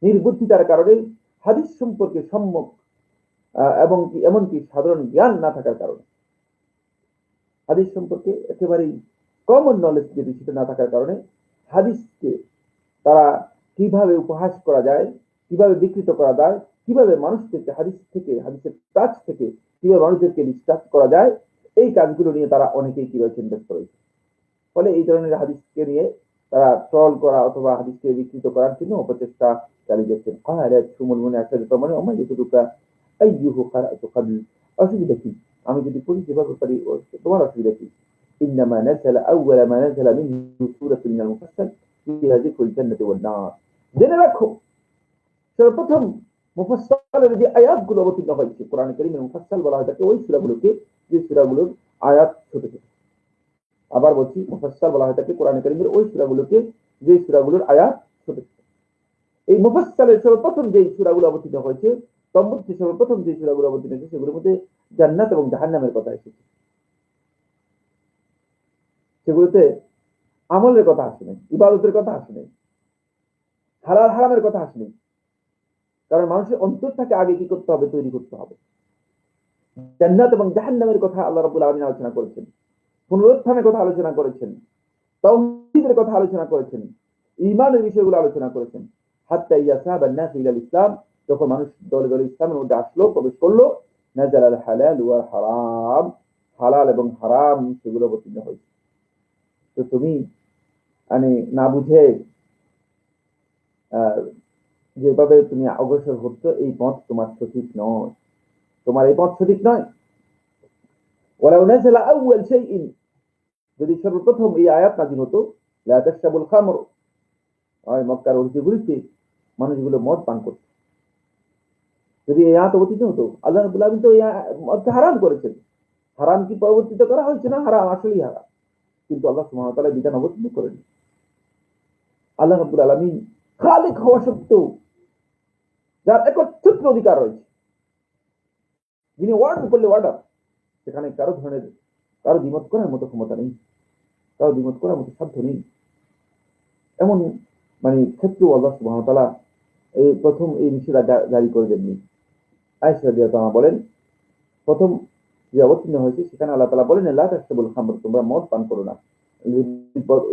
নির্বুদ্ধিতার কারণে, হাদিস সম্পর্কে সম্যক এবং এমনকি সাধারণ জ্ঞান না থাকার কারণে, হাদিস সম্পর্কে একেবারেই কমন নলেজ যদি সেটা না থাকার কারণে হাদিসকে তারা কিভাবে উপহাস করা যায়, কিভাবে বিকৃত করা যায়, কিভাবে মানুষদেরকে হাদিস থেকে, হাদিসের কাছ থেকে কিভাবে মানুষদেরকে ডিস্ট্রাক্ট করা যায়, এই কাজগুলো নিয়ে তারা অনেকেই কি রয়েছে ইনভেস্ট করেছে। ফলে এই ধরনের হাদিসকে নিয়ে তারা ট্রল করা অথবা হাদিসকে বিকৃত করার জন্য অপচেষ্টা চালিয়ে যাচ্ছেন। অসুবিধা কি? আমি যদি পড়ি যেভাবে পারি, তোমার অসুবিধা কি? ইন্নামা নাযালা আউওয়ালা মা নাযালা মিনহু সূরাতুন মিনাল মুফাসসাল ফিহা যিকরুল জান্নাতি ওয়ান নার। জেনে রাখো, সর্বপ্রথম মুফাসসালের যে আয়াতগুলো অবতীর্ণ হয়েছে, কোরআন কারীমের মুফাসসাল বলা হয় তাকে ওই সূরাগুলোকে যে সূরাগুলোর আয়াত ছোট ছোট। আবার বলছি, মুফাসসাল বলা হয় তাকে কোরআন কারীমের ওই সূরাগুলোকে যে সূরাগুলোর আয়াত ছোট ছোট। এই মুফাসসালের সর্বপ্রথম যে সূরাগুলো অবতীর্ণ হয়েছে, তার মধ্যে সর্বপ্রথম যে সূরাগুলো অবতীর্ণ হয়েছে সেগুলোর মধ্যে জান্নাত এবং জাহান্নামের কথা এসেছে। সেগুলোতে আমলের কথা আসে নাই, ইবাদতের কথা আসে নাই, হালাল হারামের কথা আসে নাই। কারণ মানুষের অন্তরটাকে আগে কি করতে হবে? তৈরি করতে হবে। জান্নাত এবং জাহান্নামের কথা আল্লাহ রাব্বুল আলামিন আলোচনা করেছেন, পুনরুত্থানের কথা আলোচনা করেছেন, তাওহীদের কথা আলোচনা করেছেন, ঈমানের বিষয়গুলো আলোচনা করেছেন। হাত্তা ইয়াসাবান নাস ইলাল ইসলাম, যখন মানুষ দলে দলে ইসলামের মধ্যে আসলো, প্রবেশ করলো, নাযালাল হালাল ওয়াল হারাম, হালাল এবং হারাম সেগুলো অবতীর্ণ হয়েছে। তো তুমি মানে না বুঝে যেভাবে তুমি অগ্রসর হচ্ছ, এই পথ তোমার সঠিক নয়, তোমার এই পথ সঠিক নয়। ওয়ালাউ নাযালা আউয়াল শাইইন, যদি সর্বপ্রথম এই আয়াত নাযিল হতো, লা তাশরাবুল খামর, আর মক্কার অধিবাসীগুলিতে মানুষগুলো মদ পান করত, যদি এই আয়াত অবতীর্ণ হতো, আল্লাহ রাব্বুল আলামিন তো এই মদকে হারাম করেছেন। হারাম কি পরবর্তীতে করা হয়েছে না? হারাম আসলেই হারাম, কিন্তু আল্লাহ সুবহানাহু ওয়া তাআলা বিধান অবতীর্ণ করেন। আল্লাহ রাব্বুল আলামিন খালিক হওয়া সত্ত্বেও, যার একচ্ছত্র অধিকার রয়েছে, যিনি ওয়ার্ডার করলে ওয়ার্ডার, সেখানে কারো ধরনের কারো দ্বিমত করার মতো ক্ষমতা নেই, কারো দ্বিমত করার মতো সাধ্য নেই। এমন মানে ক্ষেত্রেও আল্লাহ সুবহানাহু ওয়া তাআলা এই প্রথম এই নিষেধাজ্ঞা জারি করে দেননি। আয়েশা রাদিয়াল্লাহু আনহা বলেন, প্রথম যে অবতীর্ণ হয়েছে সেখানে আল্লাহ তাআলা বলেন, লা তাশরাবুল খামর, তোমরা মদ পান করো না।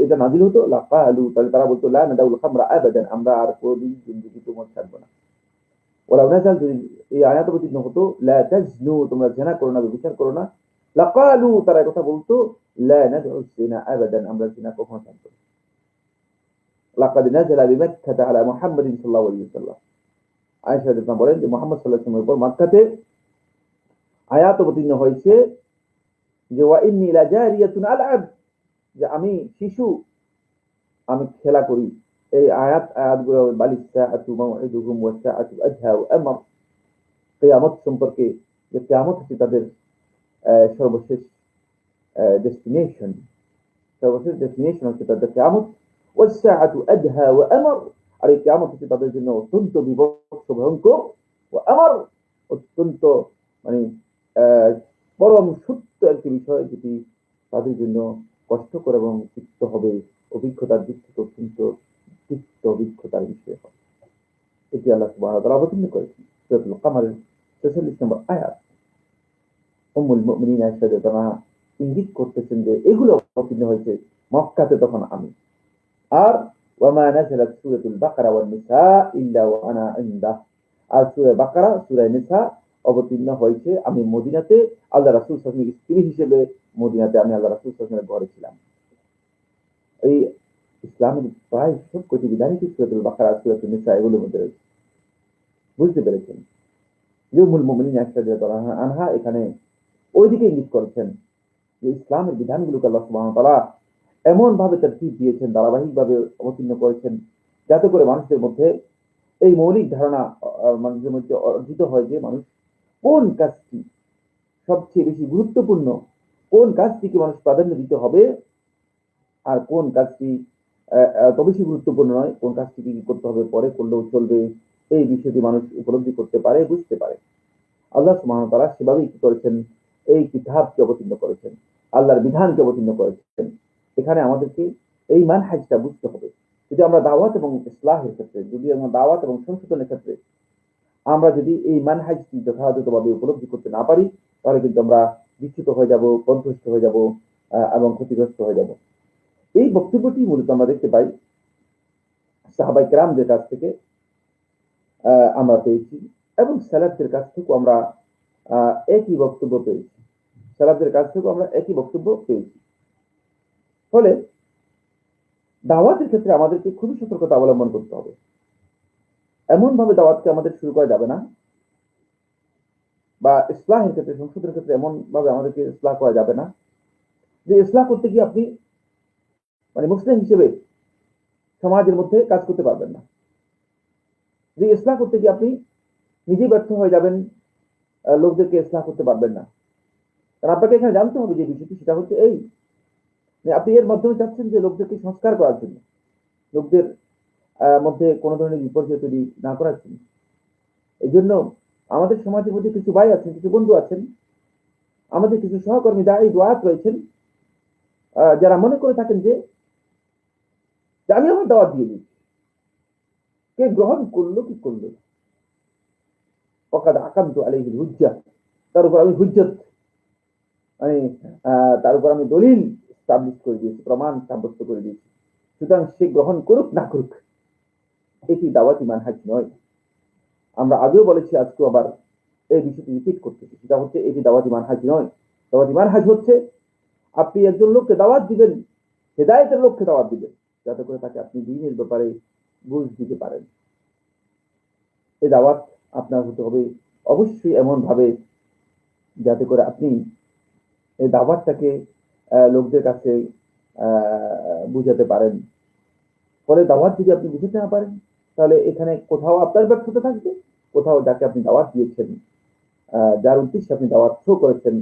এটা নাযিল হতো, লাকালু, তাহলে তারা বলতো, লা নাদাউল খামরা আবাদান, আমরা আর কোনদিন জিন্দেগিতে মদ ছাড়বো না। ওয়ালাউ নাযাল, যদি এই আয়াত অবতীর্ণ হতো, লা তাজনু, তোমরা জিনা করো না, ব্যভিচার করো না, লাকালু, তারা কথা বলতো, লা নাদউ জিনা আবাদান, আমরা জিনা কখনো ছাড়বো না। লাকাদ নাযালা বিমাক্কাতা আলা মুহাম্মাদিন সাল্লাল্লাহু আলাইহি ওয়াসাল্লাম, আয়েশা রাদিয়াল্লাহু বলেন যে মুহাম্মদ সাল্লাল্লাহু আলাইহি ওয়াসাল্লামের উপর মক্কাতে আয়াত অবতীর্ণ হয়েছে যে ওয়া ইন্নী লাজারিয়াতুন আলআব, যে আমি শিশু, আমি খেলা করি। এই আয়াতগুলো বালিস সাআতু মাউইদুহুম ওয়াস সাআতু আদহা ওয়া আমর, কিয়ামত সম্পর্কে, যে কিয়ামত হচ্ছে তাদের সর্বশেষ ডেস্টিনেশন, সর্বশেষ ডেস্টিনেশন হচ্ছে তাদের কিয়ামত। ওয়াস সাআতু আদহা ওয়া আমর, আর এই কিয়ামত হচ্ছে তাদের জন্য অত্যন্ত বিভৎস, ভয়ঙ্কর, ওয়া আমর, অত্যন্ত মানে পরম সত্য একটি বিষয়, যেটি তাদের জন্য কষ্টকর এবং তিক্ত হবে, অভিজ্ঞতার দিক থেকে অত্যন্ত তিক্ত অভিজ্ঞতার বিষয় হবে। এটি আল্লাহ সুবহানাহু ওয়া তাআলা অবতীর্ণ করেছেন সূরাতুল কামারের ৪৬ নম্বর আয়াত। উম্মুল মুমিনিন আয়েশা রাদিয়াল্লাহু আনহা ইঙ্গিত করতেছেন যে এগুলো অবতীর্ণ হয়েছে মক্কাতে তখন আমি। আর ওয়ামা নাযালাত সূরাতুল বাকারা ওয়ান নিসা ইল্লা ওয়া আনা ইনদা, আর সূরা বাকারা, সূরা নিসা অবতীর্ণ হয়েছে আমি মদিনাতে, আল্লাহ রাসূল সাল্লাল্লাহু আলাইহি ওয়াসাল্লামের স্ত্রী হিসেবে মদিনাতে আমি আল্লাহ রাসূল সাল্লাল্লাহু আলাইহি ওয়াসাল্লামের ঘরে ছিলাম। এই ইসলামের প্রায় সব কটি বিধানই সূরাতুল বাকারা, সূরাতুল নিসা এগুলোর মধ্যে রয়েছে। বুঝতে পেরেছেন যে উম্মুল মুমিনিন আয়েশা রাদিয়াল্লাহু আনহা এখানে ওইদিকে ইঙ্গিত করেছেন যে ইসলামের বিধানগুলোকে আল্লাহ সুবহানাহু ওয়া তাআলা এমন ভাবে তারতিব দিয়েছেন, ধারাবাহিক ভাবে অবতীর্ণ করেছেন, যাতে করে মানুষের মধ্যে এই মৌলিক ধারণা মানুষের মধ্যে অর্জিত হয় যে মানুষ কোন কাজটি সবচেয়ে বেশি গুরুত্বপূর্ণ, কোন কাজটিকে মানুষ প্রাধান্য দিতে হবে, আর কোন কাজটি এত বেশি গুরুত্বপূর্ণ নয়, কোন কাজটিকে কি করতে হবে পরে করলেও চলবে, এই বিষয়টি মানুষ উপলব্ধি করতে পারে, বুঝতে পারে। আল্লাহ সুবহানাহু ওয়া তাআলা সেভাবেই কি করেছেন, এই কিতাবকে অবতীর্ণ করেছেন, আল্লাহর বিধানকে অবতীর্ণ করেছেন। এখানে আমাদেরকে এই মানহাজটা বুঝতে হবে। যদি আমরা দাওয়াত এবং ইসলাহের ক্ষেত্রে, যদি আমরা দাওয়াত এবং সংশোধনের ক্ষেত্রে আমরা যদি এই মানহাজটি যথাযথভাবে উপলব্ধি করতে না পারি, তাহলে কিন্তু আমরা বিচ্যুত হয়ে যাব, পথভ্রষ্ট হয়ে যাব এবং ক্ষতিগ্রস্ত হয়ে যাব। এই বক্তব্যটি মূলত আমরা দেখতে পাই সাহাবায়ে কেরামদের কাছ থেকে আমরা পেয়েছি, এবং সালাফদের কাছ থেকেও আমরা একই বক্তব্য পেয়েছি। সালাফদের কাছ থেকেও আমরা একই বক্তব্য পেয়েছি। ফলে দাওয়াতের ক্ষেত্রে আমাদেরকে খুবই সতর্কতা অবলম্বন করতে হবে। এমন ভাবে দাওয়াতকে আমাদের শুরু করা যাবে না, বা ইসলাহের ক্ষেত্রে, সংশোধনের ক্ষেত্রে এমন ভাবে আমাদেরকে ইসলাহ করা যাবে না যে ইসলাহ করতে গিয়ে আপনি মানে মুসলিম হিসেবে সমাজের মধ্যে কাজ করতে পারবেন না, যে ইসলাহ করতে গিয়ে আপনি নিজেই ব্যর্থ হয়ে যাবেন, লোকদেরকে ইসলাহ করতে পারবেন না। কারণ আপনাকে এখানে জানতে হবে যে বিষয়টি, সেটা হচ্ছে এই যে আপনি এর মাধ্যমে চাচ্ছেন যে লোকদেরকে সংস্কার করার জন্য, লোকদের মধ্যে কোনো ধরনের বিপর্যয় তৈরি না করার জন্য। এই জন্য আমাদের সমাজের মধ্যে কিছু ভাই আছেন, কিছু বন্ধু আছেন, আমাদের কিছু সহকর্মী দায়ী দুআত রয়েছেন, যারা মনে করে থাকেন যে আমি আমার দাওয়াত দিয়ে দিই, কে গ্রহণ করলো কি করলো, ওয়াকাদ আকামতু আলাইহিল হুজ্জা, তার উপর আমি হুজ্জত মানে তার উপর আমি দলিল স্টাবলিশ করে দিয়েছি, প্রমাণ সাব্যস্ত করে দিয়েছি, সুতরাং সে গ্রহণ করুক না করুক, এটি দাওয়াতি মানহাজ নয়। আমরা আগেও বলেছি, আজকেও আবার এই বিষয়টি রিপিট করতেছি, সেটা হচ্ছে এটি দাওয়াতি মানহাজ নয়। দাওয়াতি মানহাজ হচ্ছে আপনি একজন লোককে দাওয়াত দিবেন, হেদায়েতের লোককে দাওয়াত দিবেন, যাতে করে তাকে আপনি দ্বীনের ব্যাপারে বুঝ দিতে পারেন। এই দাওয়াত আপনার হতে হবে অবশ্যই এমন ভাবে যাতে করে আপনি এই দাওয়াতটাকে লোকদের কাছে বুঝাতে পারেন। ফলে দাওয়াত যদি আপনি বুঝতে না পারেন, তাহলে এখানে কোথাও আপনার ব্যর্থতা থাকবে, কোথাও যাকে আপনি দাওয়াত দিয়েছেন, যার উদ্দেশ্যে আপনি দাওয়াত শো করেছেন,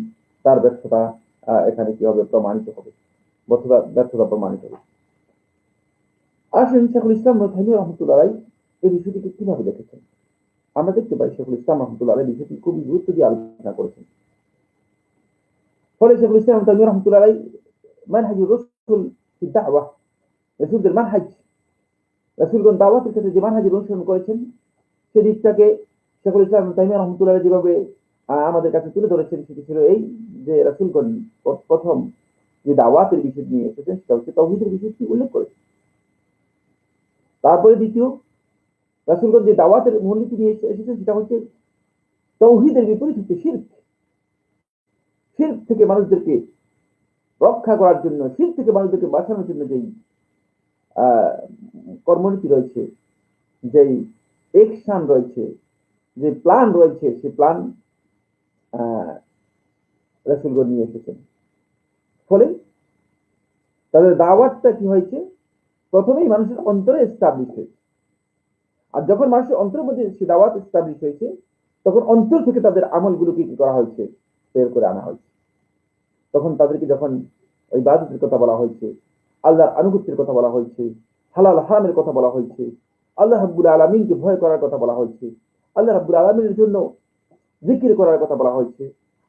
তার ব্যর্থতা এখানে কি হবে, প্রমাণিত হবে, ব্যর্থতা প্রমাণিত হবে। আসলে শেখুল ইসলাম ইবনে তাইমিয়া রাহমাতুল্লাহ আলাইহি এই বিষয়টিকে কিভাবে দেখেছেন? আমরা দেখতে পাই শেখুল ইসলাম রাহমাতুল্লাহ আলাইহি বিষয়টি খুবই গুরুত্ব দিয়ে আলোচনা করেছেন। ফলে শেখুল ইসলাম ইবনে তাইমিয়া রাহমাতুল্লাহ আলাইহি মানহাজুর রাসূল ফি দাওয়াহ, রাসূলদের মানহাজ, রাসূলগণ দাওয়াতের ক্ষেত্রে যে মানহাজের অনুসরণ করেছেন, সেই দিকটাকে শেখুল ইসলাম ইবনে তাইমিয়া রাহমাতুল্লাহ আলাইহি যেভাবে আমাদের কাছে তুলে ধরেছেন, সেটি ছিল এই যে রাসূলগণ প্রথম যে দাওয়াতের বিষয় নিয়ে এসেছেন, সেটা হচ্ছে তাওহীদের বিষয়টি উল্লেখ করেছেন। তারপরে দ্বিতীয়, রাসূলগণ যে দাওয়াতের মূলনীতি নিয়ে এসেছেন, সেটা হচ্ছে তাওহীদের বিপরীত হচ্ছে শিরক। শিরক থেকে মানুষদেরকে রক্ষা করার জন্য, শিরক থেকে মানুষদেরকে বাঁচানোর জন্য যেই কর্মনীতি রয়েছে, যেই অ্যাকশন রয়েছে, যে প্ল্যান রয়েছে, সেই প্ল্যান রাসূলগণ নিয়ে এসেছেন। ফলে তাদের দাওয়াতটা কি হয়েছে, প্রথমেই মানুষের অন্তরে এস্টাবলিশ হয়েছে। আর যখন মানুষের অন্তরের মধ্যে সে দাওয়াত এস্টাবলিশ হয়েছে, তখন অন্তর থেকে তাদের আমলগুলোকে কি করা হয়েছে, বের করে আনা হয়েছে। তখন তাদেরকে যখন ওই ইবাদতের কথা বলা হয়েছে, আল্লাহর আনুগত্যের কথা বলা হয়েছে, হালাল হারামের কথা বলা হয়েছে, আল্লাহ রাব্বুল আলামিনকে ভয় করার কথা বলা হয়েছে, আল্লাহ রাব্বুল আলামিনের জন্য জিকির করার কথা বলা হয়েছে,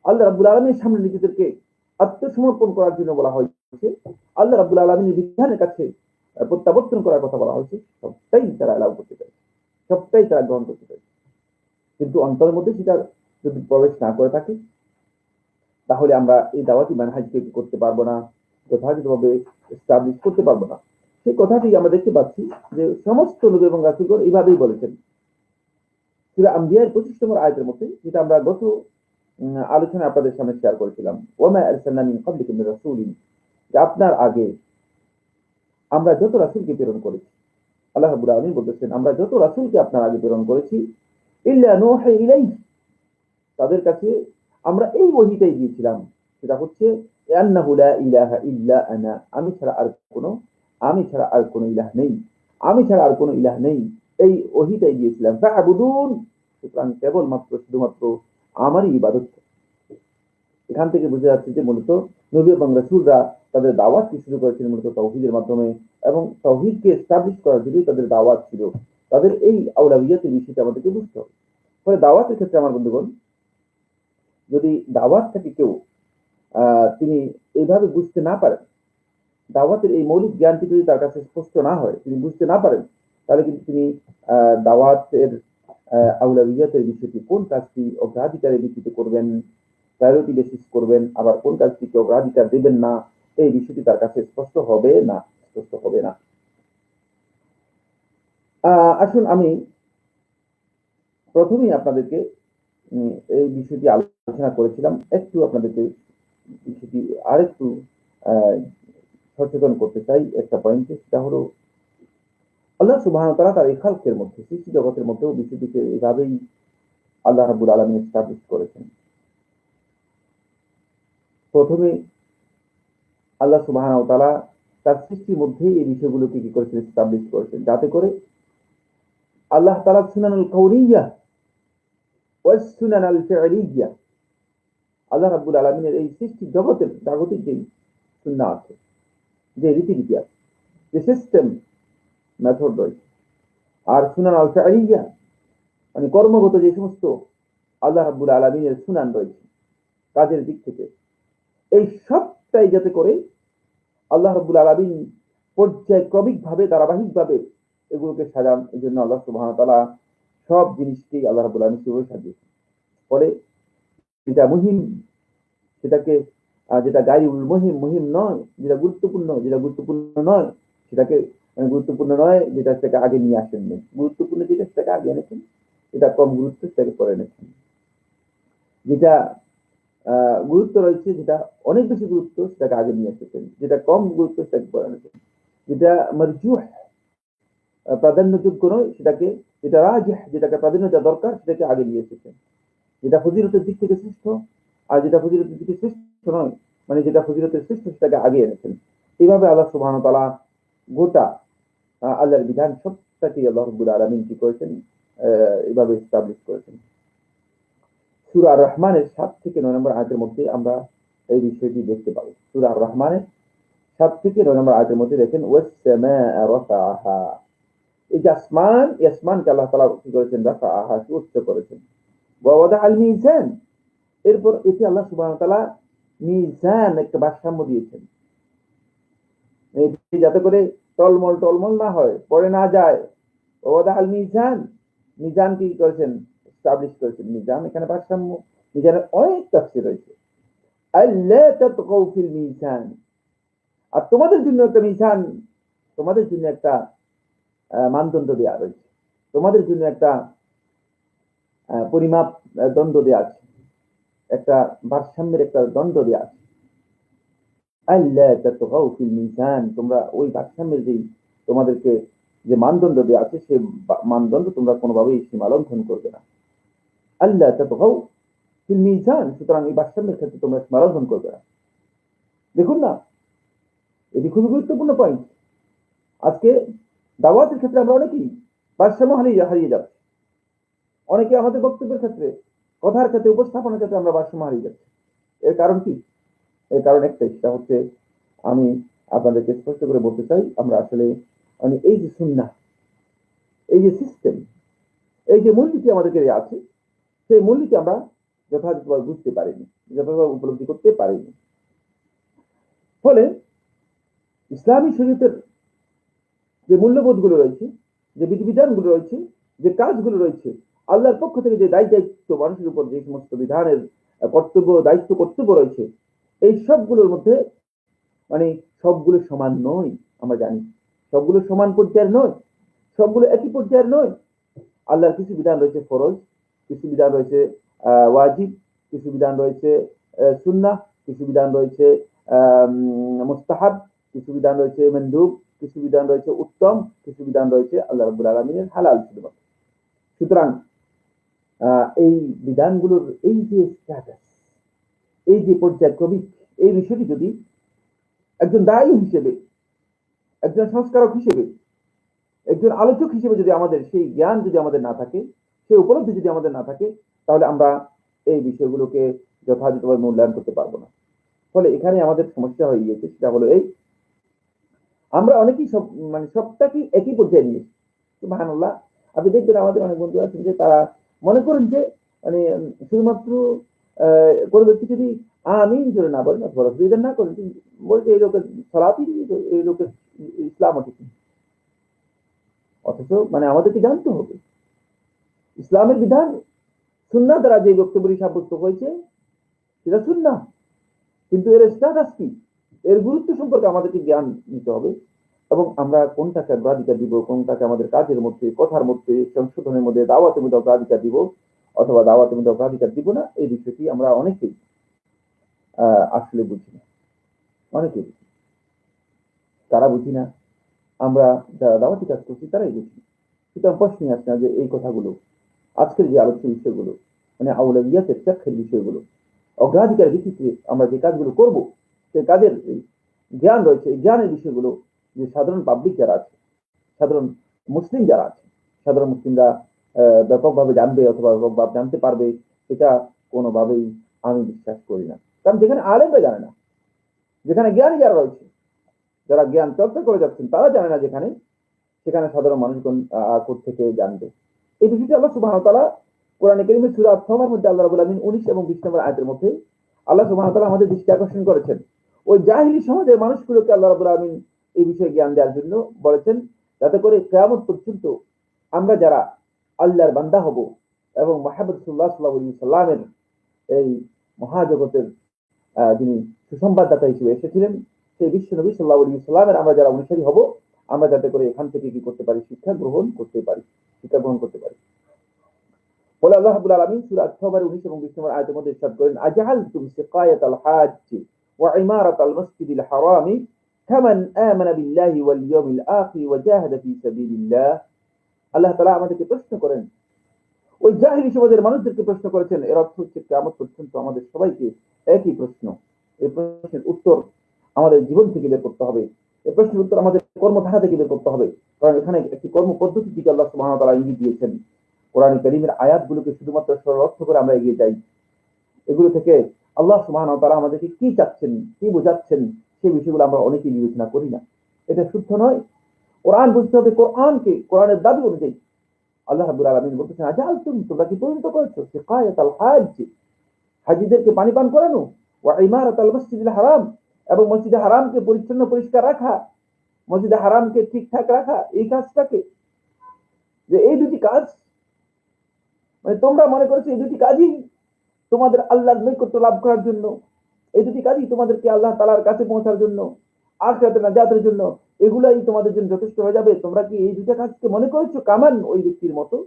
আল্লাহ রাব্বুল আলামিনের সামনে নিজেদেরকে আত্মসমর্পণ করার জন্য বলা হয়েছে, আল্লাহ রাব্বুল আলামিনের বিধানের কাছে প্রত্যাবর্তন করার কথা বলা হয়েছে, সবটাই তারা এলাও করতে পারে, সবটাই তারা গ্রহণ করতে পারে। কিন্তু অন্তরের মধ্যে সেটা যদি প্রবেশ না করে থাকে, তাহলে আমরা এই দাওয়াতি মানহাজকে করতে পারবো না, যথাযথভাবে এস্টাবলিশ করতে পারবো না। সেই কথাটি আমরা দেখতে পাচ্ছি যে সমস্ত নবী এবং রাসূলগণ এইভাবেই বলেছেন। সূরা আম্বিয়ার 25 নম্বর আয়াতের মধ্যে, যেটা আমরা গত আলোচনায় আপনাদের সামনে শেয়ার করেছিলাম, ওয়ামা আরসালনা মিন ক্বাবলিকা মির রাসূলিন, যে আপনার আগে আমরা যত রাসূলকে প্রেরণ করেছি, আল্লাহ রাব্বুল আলামিন বলতেছেন, আমরা যত রাসূলকে আপনার আগে প্রেরণ করেছি, ইল্লা নূহী ইলাইহি, তাদের কাছে আমরা এই ওহীটাই দিয়েছিলাম, সেটা হচ্ছে আন্নাহু লা ইলাহা ইল্লা আনা, আমি ছাড়া আর কোনো ইলাহ নেই, আমি ছাড়া আর কোনো ইলাহ নেই। এই ওহীটাই দিয়েছিলাম, ফা'বুদুন, সুতরাং কেবলমাত্র শুধুমাত্র আমারই ইবাদত। এখান থেকে বোঝা যাচ্ছে যে মূলত নবী এবং রাসূলরা তাদের দাওয়াতকে শুরু করেছেন মূলত তাওহীদের মাধ্যমে, এবং তাওহীদকে এস্টাবলিশ করার জন্যই তাদের দাওয়াত ছিল। তাদের এই আওলাবিয়াতের বিষয়টা আমাদেরকে বুঝতে হবে। ফলে দাওয়াতের ক্ষেত্রে আমার বন্ধুগণ, যদি দাওয়াতটাকে কেউ তিনি এইভাবে বুঝতে না পারেন, দাওয়াতের এই মৌলিক জ্ঞানটি যদি তার কাছে স্পষ্ট না হয়, তিনি বুঝতে না পারেন, তাহলে কিন্তু তিনি দাওয়াতের আউলাবিয়াতের বিষয়টি, কোন কাজটি অগ্রাধিকারের ভিত্তিতে করবেন, প্রায়োরিটি বেসিস করবেন, আবার কোন কাজটিকে অগ্রাধিকার দেবেন না, এই বিষয়টি তার কাছে স্পষ্ট হবে না, স্পষ্ট হবে না। আসুন আমি প্রথমেই আপনাদেরকে এই বিষয়টি আলোচনা করেছিলাম, একটু আপনাদেরকে বিষয়টি আরেকটু সচেতন করতে চাই একটা পয়েন্টে। সেটা হলো আল্লাহ সুবহানাহু ওয়া তাআলা তার এই খালকের মধ্যে, সৃষ্টি জগতের মধ্যেও বিষয়টিকে এভাবেই আল্লাহ রাব্বুল আলামিন এস্টাবলিশ করেছেন। প্রথমে আল্লাহ সুবহানাহু ওয়া তাআলা তার সৃষ্টির মধ্যেই এই বিষয়গুলোকে কি করেছেন, এস্টাবলিশ করেছেন, যাতে করে আল্লাহ তাআলা সুনানুল কাউনিয়া ওয়াস সুনানুল ফি'লিয়া, আল্লাহ রাব্বুল আলামিনের এই সৃষ্টি জগতের জাগতিক যে সুন্নাহ আছে, যে রীতিনীতি আছে, যে সিস্টেম মেথড রয়েছে, আর সুনান আল ফি'লিয়া মানে কর্মগত যে সমস্ত আল্লাহ রাব্বুল আলামিনের সুনান রয়েছে কাজের দিক থেকে, এই সবটাই যাতে করে আল্লাহ রাব্বুল আলামিন পর্যায়ক্রমিকভাবে ধারাবাহিকভাবে এগুলোকে সাজান। এই জন্য আল্লাহ সুবহানাহু ওয়া তাআলা সব জিনিসকেই আল্লাহ রাব্বুল আলামিন সেভাবে সাজিয়েছেন। ফলে যেটা মুহিম সেটাকে, যেটা গায়রুল মুহিম মুহিম নয়, যেটা গুরুত্বপূর্ণ যেটা গুরুত্বপূর্ণ নয় সেটাকে গুরুত্বপূর্ণ নয় যেটা সেটাকে আগে নিয়ে আসেননি, গুরুত্বপূর্ণ যেটা সেটাকে আগে এনেছেন, যেটা কম গুরুত্ব সেটাকে পরে এনেছেন, যেটা গুরুত্ব রয়েছে, যেটা অনেক বেশি গুরুত্ব সেটাকে আগে নিয়ে এসেছেন, যেটা কম গুরুত্ব সেটাকে পরে এনেছেন, যেটা মারজুহ প্রাধান্যযোগ্য নয় সেটাকে, যেটা রাজিহ যেটাকে প্রাধান্য দেওয়া দরকার সেটাকে আগে নিয়ে এসেছেন, যেটা ফজিলতের দিক থেকে শ্রেষ্ঠ আর যেটা ফজিলতের দিকে শ্রেষ্ঠ নয়, মানে যেটা ফজিলতের শ্রেষ্ঠ সেটাকে আগে এনেছেন। এইভাবে আল্লাহ সুবহানাহু ওয়া তাআলা গোটা আল্লাহর বিধান সবটাকে আল্লাহ রাব্বুল আলামিন কি করেছেন, এভাবে এস্টাবলিশ করেছেন। সূরা আর রহমানের 7 থেকে 9 নম্বর আয়াতের মধ্যে আমরা এই বিষয়টি দেখতে পাবো। সূরা আর রহমানের 7 থেকে 9 নম্বর আয়াতের মধ্যে দেখেন, ওয়াস সামাআ রাফাআহা, এই যে আসমান, এই আসমানকে আল্লাহ তাআলা কি করেছেন, রাফাআহা, উচ্চ করেছেন। ওয়া ওয়াদা আল মিজান, এরপর এতে আল্লাহ সুবহানাহু ওয়া তাআলা মিজান, একটা ভারসাম্য দিয়েছেন, যাতে করে টলমল টলমল না হয়, পড়ে না যায়। ওয়াদা আল মিজান, মিজান কি করেছেন, এস্টাবলিশ করেছেন। মিজান এখানে ভারসাম্য, মিজানের অনেক তাফসীর রয়েছে। আল্লা তাতগাউ ফিল মিজান, আর তোমাদের জন্য একটা মিজান, তোমাদের জন্য একটা মানদণ্ড দেওয়া রয়েছে, তোমাদের জন্য একটা পরিমাপ দণ্ড দেওয়া আছে, একটা ভারসাম্যের একটা দণ্ড দেওয়া আছে। আল্লা তাতগাউ ফিল মিজান, তোমরা ওই ভারসাম্যের যেই তোমাদেরকে যে মানদণ্ড দেওয়া আছে সেই মানদণ্ড তোমরা কোনোভাবেই সীমা লঙ্ঘন করবে না। আল্লা তাতগাউ ফিল মিজান, সুতরাং এই ভারসাম্যের ক্ষেত্রে তোমরা সীমা লঙ্ঘন করবে না। দেখুন না, এটি খুবই গুরুত্বপূর্ণ পয়েন্ট। আজকে দাওয়াতের ক্ষেত্রে আমরা অনেকেই ভারসাম্য হারিয়ে যাচ্ছি, অনেকে আমাদের বক্তব্যের ক্ষেত্রে, কথার ক্ষেত্রে, উপস্থাপনের ক্ষেত্রে আমরা ভারসাম্য হারিয়ে যাচ্ছি। এর কারণ কি? এর কারণ একটাই, সেটা হচ্ছে আমি আপনাদেরকে স্পষ্ট করে বলতে চাই, আমরা আসলে মানে এই যে সুন্নাহ, এই যে সিস্টেম, এই যে মূলনীতি আমাদেরকে আছে, সেই মূলনীতি আমরা যথাযথভাবে বুঝতে পারিনি, যথাযথভাবে উপলব্ধি করতে পারিনি। ফলে ইসলামী শরীয়তের যে মূল্যবোধগুলো রয়েছে, যে বিধিবিধানগুলো রয়েছে, যে কাজগুলো রয়েছে, আল্লাহর পক্ষ থেকে যে দায়িত্ব মানুষের উপর যে সমস্ত বিধানের কর্তব্য, দায়িত্ব, কর্তব্য রয়েছে, এই সবগুলোর মধ্যে মানে সবগুলো সমান নয়। আমরা জানি সবগুলো সমান পর্যায়ের নয়, সবগুলো একই পর্যায়ের নয়। আল্লাহর কিছু বিধান রয়েছে ফরজ, কিছু বিধান রয়েছে ওয়াজিব, কিছু বিধান রয়েছে সুন্নাহ, কিছু বিধান রয়েছে মুস্তাহাব, কিছু বিধান রয়েছে মানদুব, কিছু বিধান রয়েছে উত্তম, কিছু বিধান রয়েছে আল্লাহ রাব্বুল আলামিনের হালাল শুধুমাত্র। সুতরাং এই বিধানগুলোর এই যে স্ট্যাটাস, এই যে পর্যায়ক্রমিক, এই বিষয়টি যদি একজন দায়ী হিসেবে, একজন সংস্কারক হিসেবে একজন আলোচক হিসেবে যদি আমাদের সেই জ্ঞান যদি আমাদের না থাকে, সেই উপলব্ধি যদি আমাদের না থাকে, তাহলে আমরা এই বিষয়গুলোকে যথাযথভাবে মূল্যায়ন করতে পারবো না। ফলে এখানে আমাদের সমস্যা হয়ে গিয়েছে, সেটা হলো এই, আমরা অনেকেই সব মানে সবটাকে একই পর্যায়ে নিয়ে এসেছি। সুবহানাল্লাহ। আপনি দেখবেন আমাদের অনেক বন্ধু আছেন যে তারা মনে করেন যে মানে শুধুমাত্র কোনো ব্যক্তি যদি আমিন জোরে না বলেন অথবা রসুলিদান না করেন, বলছে এই লোকের সালাতই, এই লোকের ইসলামও ঠিক নেই। অথচ মানে আমাদেরকে জানতে হবে ইসলামের বিধান সুন্নাহ দ্বারা যে বক্তব্যটি সাব্যস্ত হয়েছে সেটা সুন্নাহ, কিন্তু এর স্ট্যাটাস কি, এর গুরুত্ব সম্পর্কে আমাদেরকে জ্ঞান নিতে হবে। এবং আমরা কোনটাকে অগ্রাধিকার দিব, কোনটাকে আমাদের কাজের মধ্যে, কথার মধ্যে, সংশোধনের মধ্যে, দাওয়াতের মধ্যে অগ্রাধিকার দিব অথবা দাওয়াতের মধ্যে অগ্রাধিকার দিব না, এই বিষয়টি আমরা অনেকেই আসলে বুঝি না। অনেকেই বুঝি, তারা বুঝি না, আমরা যারা দাওয়াতি কাজ করছি তারাই বুঝি। সুতরাং প্রশ্নই আসছে না যে এই কথাগুলো, আজকের যে আলোচ্য বিষয়গুলো, মানে আউলাদিয়াতের ব্যাখ্যার বিষয়গুলো, অগ্রাধিকার ভিত্তিতে আমরা যে কাজগুলো করব, সেই কাজের জ্ঞান রয়েছে, এই জ্ঞানের বিষয়গুলো যে সাধারণ পাবলিক যারা আছে, সাধারণ মুসলিম যারা আছে, সাধারণ মুসলিমরা ব্যাপকভাবে জানবে অথবা ব্যাপকভাবে জানতে পারবে, এটা কোনোভাবেই আমি বিশ্বাস করি না। কারণ যেখানে আলেমরা জানে না, যেখানে জ্ঞানী যারা রয়েছে, যারা জ্ঞান চর্চা করে যাচ্ছেন, তারা জানে না যেখানে, সেখানে সাধারণ মানুষজন থেকে জানবে। এই বিষয়টি আল্লাহ সুবহানাহু ওয়া তাআলা কোরআনে কারীমের সূরা আত-তাওবার মধ্যে আল্লাহ রাব্বুল আলামিন 19 এবং 20 নম্বর আয়াতের মধ্যে আল্লাহ সুবহানাহু ওয়া তাআলা আমাদের দৃষ্টি আকর্ষণ করেছেন। ওই জাহিলি সমাজের মানুষগুলোকে আল্লাহ রাব্বুল আলামিন এই বিষয়ে জ্ঞান দেওয়ার জন্য বলেছেন, যাতে করে কিয়ামত পর্যন্ত আমরা যারা আল্লাহর বান্দা হব এবং মুহাম্মদ সাল্লাল্লাহু আলাইহি সাল্লামের এই মহাজগতের যিনি সুসংবাদদাতা হিসেবে এসেছিলেন, সেই বিশ্ব নবী সাল্লাল্লাহু আলাইহি সাল্লামের আমরা যারা অনুসারী হব, আমরা যাতে করে এখান থেকে কি করতে পারি, শিক্ষা গ্রহণ করতে পারি, শিক্ষা গ্রহণ করতে পারি। বলে আল্লাহ রাব্বুল আলামিন সূরা আত-তাওবার 19 এবং 20 নম্বর আয়াতের মধ্যে ইরশাদ করেন, আজআলতুম সিকায়াতাল হাজ্জ ওয়া ইমারাতাল মাসজিদিল হারাম কামান আমানা বিল্লাহি ওয়াল ইয়াউমিল আখির ওয়া জাহাদা ফি সাবিলিল্লাহ। আল্লাহ তাআলা আমাদেরকে প্রশ্ন করেন, ওই জাহিলি সমাজের মানুষদেরকে প্রশ্ন করেছেন। এর অর্থ হচ্ছে কিয়ামত পর্যন্ত আমাদের সবাইকে একই প্রশ্ন, এই প্রশ্নের উত্তর আমাদের জীবন থেকে বের করতে হবে, এই প্রশ্নের উত্তর আমাদের কর্মধারা থেকে বের করতে হবে। কারণ এখানে একটি কর্ম পদ্ধতি দিকে আল্লাহ সুবহানাহু ওয়া তাআলা ইঙ্গিত দিয়েছেন। কোরআন কারীমের আয়াতগুলোকে শুধুমাত্র সরল অর্থ করে আমরা এগিয়ে যাই, এগুলো থেকে আল্লাহ সুবহানাহু ওয়া তাআলা আমাদেরকে কি চাচ্ছেন, কি বোঝাচ্ছেন, সেই বিষয়গুলো আমরা অনেকেই বিবেচনা করি না। এটা শুদ্ধ নয়। কোরআন বুঝতে হবে, কোরআনকে, কোরআনের দাবি অনুযায়ী। আল্লাহ রাব্বুল আলামিন বলতেছেন, আজআলতুম, তোমরা কি পরিণত করেছো সিকায়াতাল হাজ্জ, হাজীদেরকে পানি পান করানো, ওয়া ইমারাতাল মাসজিদিল হারাম, এবং মসজিদে হারামকে পরিচ্ছন্ন পরিষ্কার রাখা, মসজিদে হারামকে ঠিকঠাক রাখা, এই কাজটাকে, যে এই দুটি কাজ, মানে তোমরা মনে করেছো এই দুটি কাজই তোমাদের আল্লাহর নৈকট্য লাভ করার জন্য, এই দুটি কাজই তোমাদেরকে আল্লাহ তাআলার কাছে পৌঁছার জন্য, আখিরাতে নাজাতের জন্য, এগুলাই তোমাদের জন্য যথেষ্ট হয়ে যাবে। তোমরা কি এই দুটো কাজকে মনে করেছো কামান ওই ব্যক্তির মতো,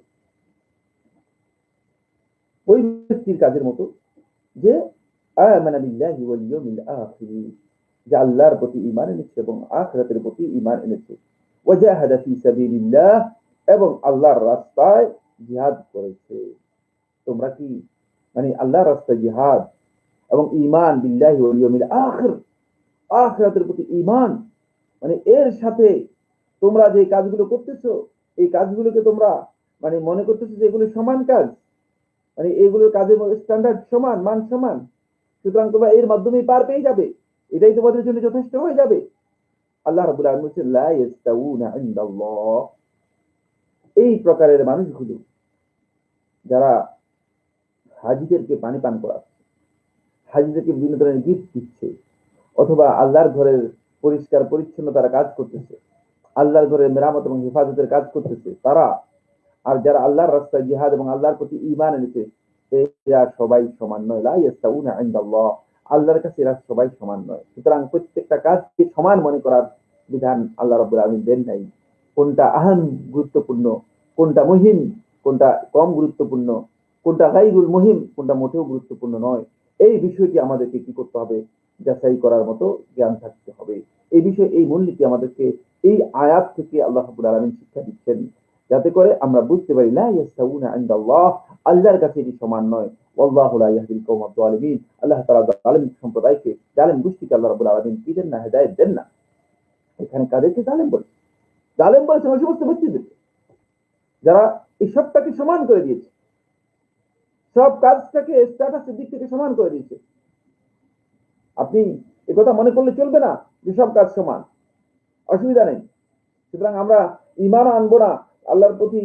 ওই ব্যক্তির কাজের মতো, যে আমানা বিল্লাহি ওয়াল ইয়াউমিল আখির, যে আল্লাহর প্রতি ঈমান এনেছে এবং আখিরাতের প্রতি ঈমান এনেছে, ওয়া জাহাদা ফি সাবিলিল্লাহ, এবং আল্লাহর রাস্তায় জিহাদ করেছে। তোমরা কি মানে আল্লাহর রাস্তায় জিহাদ এবং ঈমান বিল্লাহি ওয়াল ইয়াউমিল আখির, আখিরাতের প্রতি ঈমান, মানে এর সাথে তোমরা যে কাজগুলো করতেছো, এই কাজগুলোকে তোমরা মানে মনে করতেছো যে এগুলো সমান কাজ, মানে এগুলোর কাজের স্ট্যান্ডার্ড সমান, মান সমান, সুতরাং তোমরা এর মাধ্যমেই পার পেয়ে যাবে, এটাই তোমাদের জন্য যথেষ্ট হয়ে যাবে। আল্লাহ রাব্বুল আলামিন বলেছেন, লা ইস্তাউনা ইনদাল্লাহ। এই প্রকারের মানুষগুলো যারা হাজীদেরকে পানি পান করাচ্ছে, হাজীদেরকে বিভিন্ন ধরনের গিফট দিচ্ছে, অথবা আল্লাহর ঘরের পরিষ্কার পরিচ্ছন্নতার কাজ করতেছে, আল্লাহর ঘরের মেরামত এবং হেফাজতের কাজ করতেছে, তারা আর যারা আল্লাহর রাস্তায় জিহাদ এবং আল্লাহর প্রতি ঈমান এনেছে, এরা সবাই সমান নয়। লা ইস্তাউনা ইনদাল্লাহ, আল্লাহর কাছে এরা সবাই সমান নয়। সুতরাং প্রত্যেকটা কাজকে সমান মনে করার বিধান আল্লাহ রাব্বুল আলামিন দেন নাই। কোনটা আহম গুরুত্বপূর্ণ, কোনটা মুহিম, কোনটা কম গুরুত্বপূর্ণ, কোনটা গায়রুল মুহিম, কোনটা মোটেও গুরুত্বপূর্ণ নয়, এই বিষয়টি আমাদেরকে কি করতে হবে, যাচাই করার মতো জ্ঞান থাকতে হবে। এই বিষয়ে এই মূলনীতি আমাদেরকে এই আয়াত থেকে আল্লাহ রাব্বুল আলামিন শিক্ষা দিচ্ছেন, যাতে করে আমরা বুঝতে পারি লা ইয়াস্তাউনা ইনদাল্লাহ, আল্লাহর কাছে এটি সমান নয়। ওয়াল্লাহু লা ইয়াহদিল কওমাজ জালিমিন, আল্লাহ তাআলা জালিম সম্প্রদায়কে, জালিম গোষ্ঠীকে আল্লাহ রাব্বুল আলামিন কি দেন না, হেদায়েত দেন না। এখানে কাদেরকে জালিম বলে? জালেম বলেছেন ওই সমস্ত ব্যক্তিদের যারা এই সবটাকে সমান করে দিয়েছে, সব কাজটাকে স্ট্যাটাসের দিক থেকে সমান করে দিয়েছে। আপনি কথা মনে করলে চলবে না যে সব কাজ সমান, অসুবিধা নেই। সুতরাং আমরা ইমান আনবো না, আল্লাহর প্রতি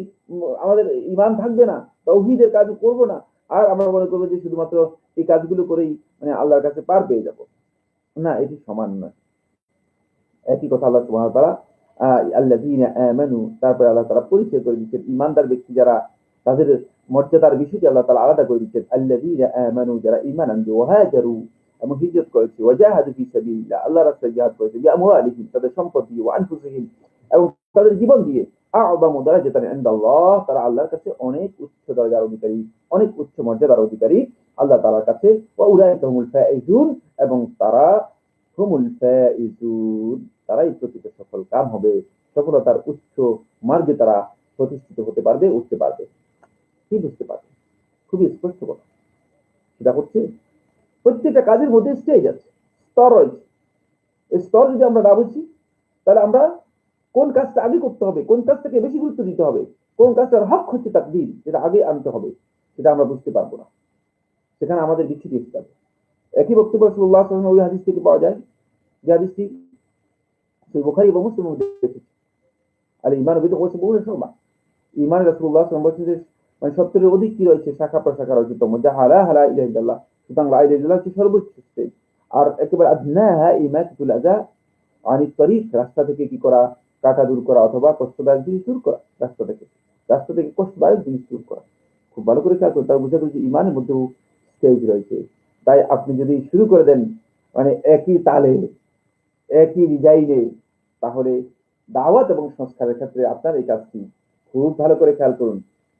আমাদের ইমান থাকবে না, তাওহীদের কাজ করবো না, আর আমরা মনে করবো যে শুধুমাত্র এই কাজগুলো করেই আল্লাহর কাছে পার পেয়ে যাবো। না, এটি সমান নয়। একই কথা আল্লাহ সুবহানাহু ওয়া তাআলা আল্লাযীনা আমানু, তারপরে আল্লাহ তাআলা পরিচয় করে দিচ্ছেন ঈমানদার ব্যক্তি যারা, তাদের মর্যাদার বিষয়টি আল্লাহ তাআলা আলাদা করে দিচ্ছেন। আল্লাযীনা আমানু, যারা ঈমান আনবে, ওয়া হাজারু, এবং হিজরত করেছে, ওয়া জাহাদু ফি সাবিলিল্লাহ, আল্লাহর রাস্তায় জিহাদ করেছে, বিআমওয়ালিহিম, তাদের সম্পদ দিয়ে, ওয়া আনফুসিহিম, এবং তাদের জীবন দিয়ে, আ'যামু দারাজাতান ইনদাল্লাহ, তারা আল্লাহর কাছে অনেক উচ্চ দরজার অধিকারী, অনেক উচ্চ মর্যাদার অধিকারী আল্লাহ তাআলার কাছে। ওয়া উলাইকা হুমুল ফাইজুন, এবং তারা হুমুল ফাইজুন, তারাই প্রকৃত সফল কাম হবে, সফলতার উচ্চ মার্গে তারা প্রতিষ্ঠিত হতে পারবে, উঠতে পারবে। কি বুঝতে পারবে? খুবই স্পষ্ট কথা। সেটা হচ্ছে প্রত্যেকটা কাজের মধ্যে স্টেজ আছে, স্তর রয়েছে। এই স্তর যদি আমরা না বুঝি, তাহলে আমরা কোন কাজটা আগে করতে হবে, কোন কাজটাকে বেশি গুরুত্ব দিতে হবে, কোন কাজটার হক হচ্ছে তাকদীর, যেটা আগে আনতে হবে, সেটা আমরা বুঝতে পারবো না। সেখানে আমাদের বিচ্ছিন্ন এসে যাবে। একই বক্তব্য রাসূলুল্লাহ সাল্লাল্লাহু আলাইহি ওয়াসাল্লাম ওই হাদিস থেকে পাওয়া যায়, যে হাদিসটি বুখারী এবং মুসলিমের মধ্যে এসেছে। আর ঈমান বিদআত ওয়া শুবা, ঈমান রাসূলুল্লাহ সাল্লাল্লাহু আলাইহি ওয়াসাল্লাম বলেছেন যে 70 অধিক কি রয়েছে, শাখা প্রশাখা রয়েছে। তো মুজাহালা লা ইলাহা ইল্লাল্লাহ, সুতরাং লা ইলাহা ইল্লাল্লাহ হচ্ছে সর্বোচ্চ স্টেজ। আর একেবারে আদনাহা ইমাতাতুল আযা আনিত তরিক, রাস্তা থেকে কি করা, কাটা দূর করা, অথবা কষ্টদায়ক জিনিস দূর করা, রাস্তা থেকে কষ্টদায়ক জিনিস দূর করা। খুব ভালো করে খেয়াল করুন, তার বোঝা গেল যে ঈমানের মধ্যেও স্টেজ রয়েছে। তাই আপনি যদি শুরু করে দেন একই তালে, একই ডিজাইনে, তাহলে দাওয়াত এবং সংস্কারের ক্ষেত্রে আপনার এই কাজটি, খুব ভালো করে খেয়াল করুন,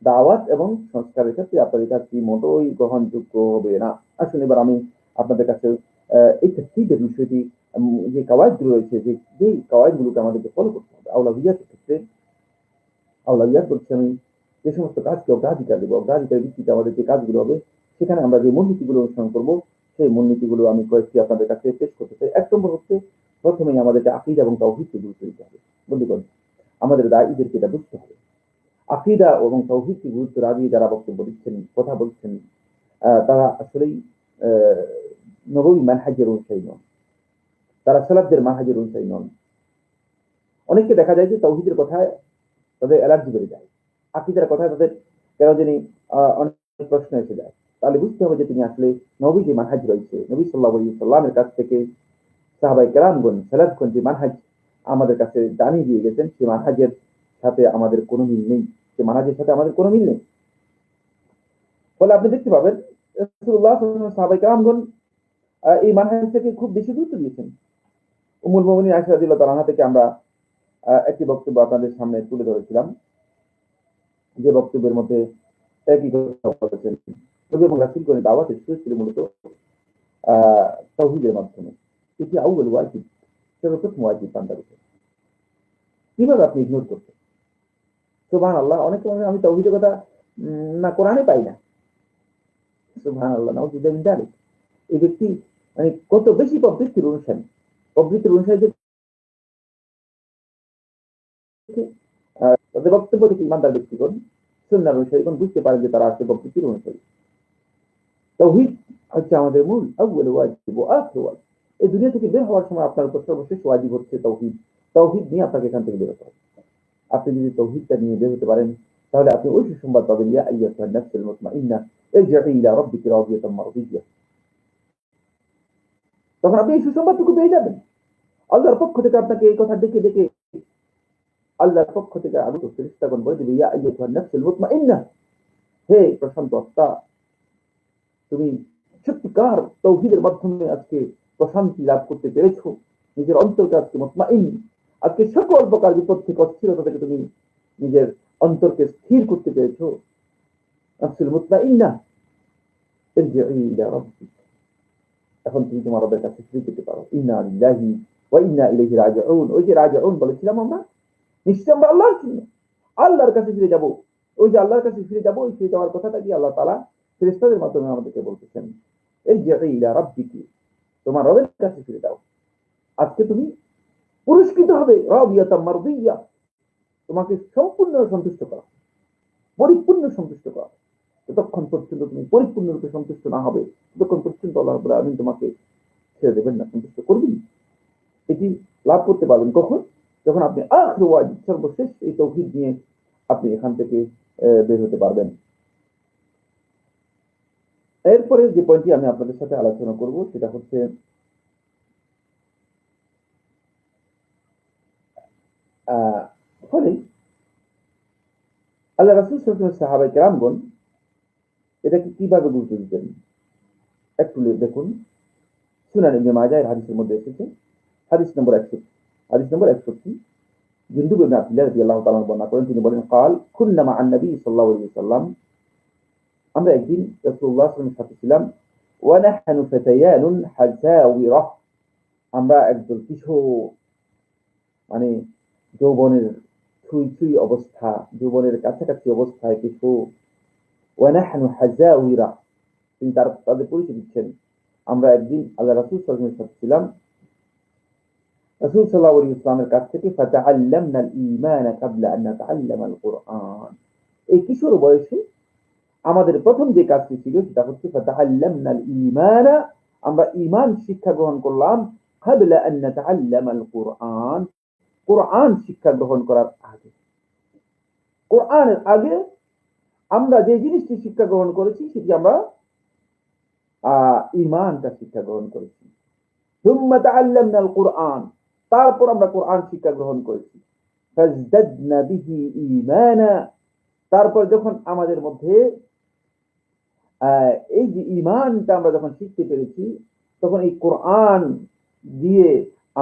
দাওয়াত এবং সংস্কারের ক্ষেত্রে আপনার এই কাজটি মোটেই গ্রহণযোগ্য হবে না। আসুন এবার আমি আপনাদের কাছে এই তাসদীদের বিষয়টি, যে কাওয়ায়েদগুলো রয়েছে, যে কাওয়ায়েদগুলোকে আমাদেরকে ফলো করতে হবে আওলাবিয়াতের ক্ষেত্রে, আওলাবিয়াত বলছি আমি যে সমস্ত কাজকে অগ্রাধিকার দেবো, অগ্রাধিকারের ভিত্তিতে আমাদের যে কাজগুলো হবে, সেখানে আমরা যে মূলনীতিগুলো অনুসরণ করবো, সেই মূলনীতিগুলো আমি কয়েকটি আপনাদের কাছে পেশ করতে চাই। ১ নম্বর হচ্ছে, প্রথমেই আমাদেরকে আকীদা এবং তাওহীদকে গুরুত্ব দিতে হবে। বন্ধুগণ, আমাদের দায়ীদেরকে এটা বুঝতে হবে। আকীদা এবং তাওহীদকে গুরুত্ব না দিয়ে যারা বক্তব্য দিচ্ছেন, কথা বলছেন, তারা আসলেই আ নববী মানহাজের অনুসারী নন। তারা সালাফদের মানহাজের অনুসারী নন। অনেককে দেখা যায় যে তাওহীদের কথায় তাদের অ্যালার্জি বেড়ে যায়, আকীদার কথায় তাদের কেন জানি অনেক প্রশ্ন এসে যায়। তাহলে বুঝতে হবে যে তিনি আসলে নবী যে মানহাজ রয়েছে, নবী সাল্লাল্লাহু আলাইহি ওয়াসাল্লামের কাছ থেকে সাহাবায়ে কেরামগণ, সালাফগণ যে মানহাজ আমাদের কাছে জানিয়ে দিয়ে গেছেন, সেই মানহাজের সাথে আমাদের কোনো মিল নেই। সেই মানহাজের সাথে আমাদের কোনো মিল নেই। ফলে আপনি দেখতে পাবেন রাসূলুল্লাহ সাল্লাল্লাহু আলাইহি ওয়াসাল্লাম, সাহাবায়ে কেরামগণ এই মানহাজটাকে খুব বেশি গুরুত্ব দিয়েছেন। উম্মুল মুমিনিন আয়েশা রাদিয়াল্লাহু তাআলা থেকে আমরা একটি বক্তব্য আপনাদের সামনে তুলে ধরেছিলাম, যে বক্তব্যের মধ্যে একই কথা বলেছেন, নবী এবং রাসূলগণের দাওয়াতের শুরু ছিল মূলত তাওহীদের মাধ্যমে। এটি আউয়াল ওয়াজিব, সর্বপ্রথম ওয়াজিব বান্দার উপর। কিভাবে আপনি ইগনোর করছেন? সুবহানাল্লাহ, অনেকে বলেন আমি তাওহীদের কথা না কোরআনে পাই না। সুবহানাল্লাহ, নাউযুবিল্লাহি মিন যালিক। এই ব্যক্তি কত বেশি প্রবৃত্তির অনুসারী। প্রবৃত্তির অনুসারীদের তাদের বক্তব্য থেকে ইমানদার ব্যক্তিগণ, সুন্নাহর অনুসারীগণ বুঝতে পারেন যে তারা আসলে প্রবৃত্তির অনুসারী। তাওহীদ হচ্ছে আমাদের মূল আউয়াল ওয়াজিব ওয়া আখির ওয়াজিব। এই দুনিয়া থেকে বের হওয়ার সময় আপনার উপর সর্বশেষ ওয়াজিব হচ্ছে তাওহীদ। তাওহীদ নিয়ে আপনাকে এখান থেকে বের হতে হবে। আপনি যদি তাওহীদটা নিয়ে বের হতে পারেন, তাহলে আপনি ওই সুসংবাদ পাবেন, ইয়া আইয়্যাতুহান নাফসুল মুতমাইন্না ইরজিই ইলা রাব্বিকি রাদিয়াতাম মারদিয়্যা। তখন আপনি এই সুসংবাদটুকু পেয়ে যাবেন। আল্লাহর পক্ষ থেকে আপনাকে এই কথা ডেকে ডেকে আল্লাহর পক্ষ থেকে আগত ফেরেশতাগণ বলে দিবে, ইয়া আইয়্যাতুহান নাফসুল মুতমাইন্না, হে প্রশান্ত আত্মা, তুমি সত্যিকার তাওহীদের মাধ্যমে আজকে প্রশান্তি লাভ করতে পেরেছো, নিজের অন্তরকে আজকে মুতমাইন, আজকে সকল প্রকার বিপদ থেকে, অস্থিরতা থেকে তুমি নিজের অন্তরকে স্থির করতে পেরেছো। নাফসুল মুতমাইন্না ইরজিই ইলা রাব্বিক, এখন তুমি তোমার রবের কাছে ফিরে যেতে পারো। ইন্না লিল্লাহি ওয়া ইন্না ইলাইহি রাজিউন। ওই যে রাজিউন বলেছিলাম আমরা, নিশ্চয় আমরা আল্লাহর কাছে ফিরে যাব। ওই যে আল্লাহর কাছে ফিরে যাব, ওই ফিরে যাওয়ার কথাটা কি আল্লাহ তাআলা ফেরেশতাদের মাধ্যমে আমাদেরকে বলতেছেন, ইরজিই ইলা রাব্বিকি, তোমার রবের কাছে ফিরে যাও। আজকে তুমি পুরস্কৃত হবে, রাদিয়াতাম মারদিয়্যা, তোমাকে সম্পূর্ণ সন্তুষ্ট করা, পরিপূর্ণ সন্তুষ্ট করা। যতক্ষণ পর্যন্ত তুমি পরিপূর্ণরূপে সন্তুষ্ট না হবে, ততক্ষণ পর্যন্ত আল্লাহ রাব্বুল আলামিন তোমাকে ছেড়ে দেবেন না, সন্তুষ্ট করবেন। এটি লাভ করতে পারবেন কখন? যখন আপনি আখির ওয়াজিব, সর্বশেষ এই তাওহীদ নিয়ে আপনি এখান থেকে বের হতে পারবেন। এরপরে যে পয়েন্টটি আমি আপনাদের সাথে আলোচনা করব সেটা হচ্ছে ফলে আল্লাহ রাসূল সাল্লাল্লাহু আলাইহি ওয়াসাল্লাম সাহাবায়ে কেরামগণ এটাকে কিভাবে গুরুত্ব দিতেন একটু দেখুন। সুনান ইবনে মাজাহ এর হাদিসের মধ্যে এসেছে, হাদিস নম্বর 61, জুনদুব ইবনে আব্দুল্লাহ রাদিয়াল্লাহু তাআলা বর্ণনা করেন, তিনি বলেন قال كنا مع النبي صلى الله عليه وسلم, আমরা একদিন রাসূলুল্লাহ সাল্লাল্লাহু আলাইহি ওয়াসাল্লামের সাথে ছিলাম, ونحن فتيان حساورة, আমরা একদল কিশোর, মানে যৌবনের ছুঁই ছুঁই অবস্থা, যৌবনের কাছাকাছি অবস্থায় কিশোর। ونحن حساورة, তিনি তাদের পরিচয় দিচ্ছেন। আমরা একদিন আল্লাহ রাসূল সাল্লাল্লাহু আলাইহি ওয়াসাল্লামের সাথে ছিলাম, রাসূল সাল্লাল্লাহু আলাইহি ওয়াসাল্লামের কাছ থেকে ফাতাআল্লামনা আল-ঈমান ক্বাবলা আন নাতাআল্লামা আল-কুরআন, এই কিশোর বয়সে আমাদের প্রথম যে কাজটি ছিল সেটা হচ্ছে ফাতাআল্লামনা আল-ঈমান, আমরা ঈমান শিক্ষা গ্রহণ করলাম, ক্বাবলা আন নাতাআল্লামা আল-কুরআন, কুরআন শিক্ষা গ্রহণ করার আগে। কোরআনের আগে আমরা যে জিনিসটি শিক্ষা গ্রহণ করেছি সেটি আমরা ঈমানটা শিক্ষা গ্রহণ করেছি। সুম্মা তাআল্লামনা আল-কুরআন, তারপর আমরা কোরআন শিক্ষা গ্রহণ করেছি। ফাজদাদনা বিহি ঈমানা, তারপর যখন আমাদের মধ্যে এই যে ঈমানটা আমরা যখন শিখতে পেরেছি, তখন এই কোরআন দিয়ে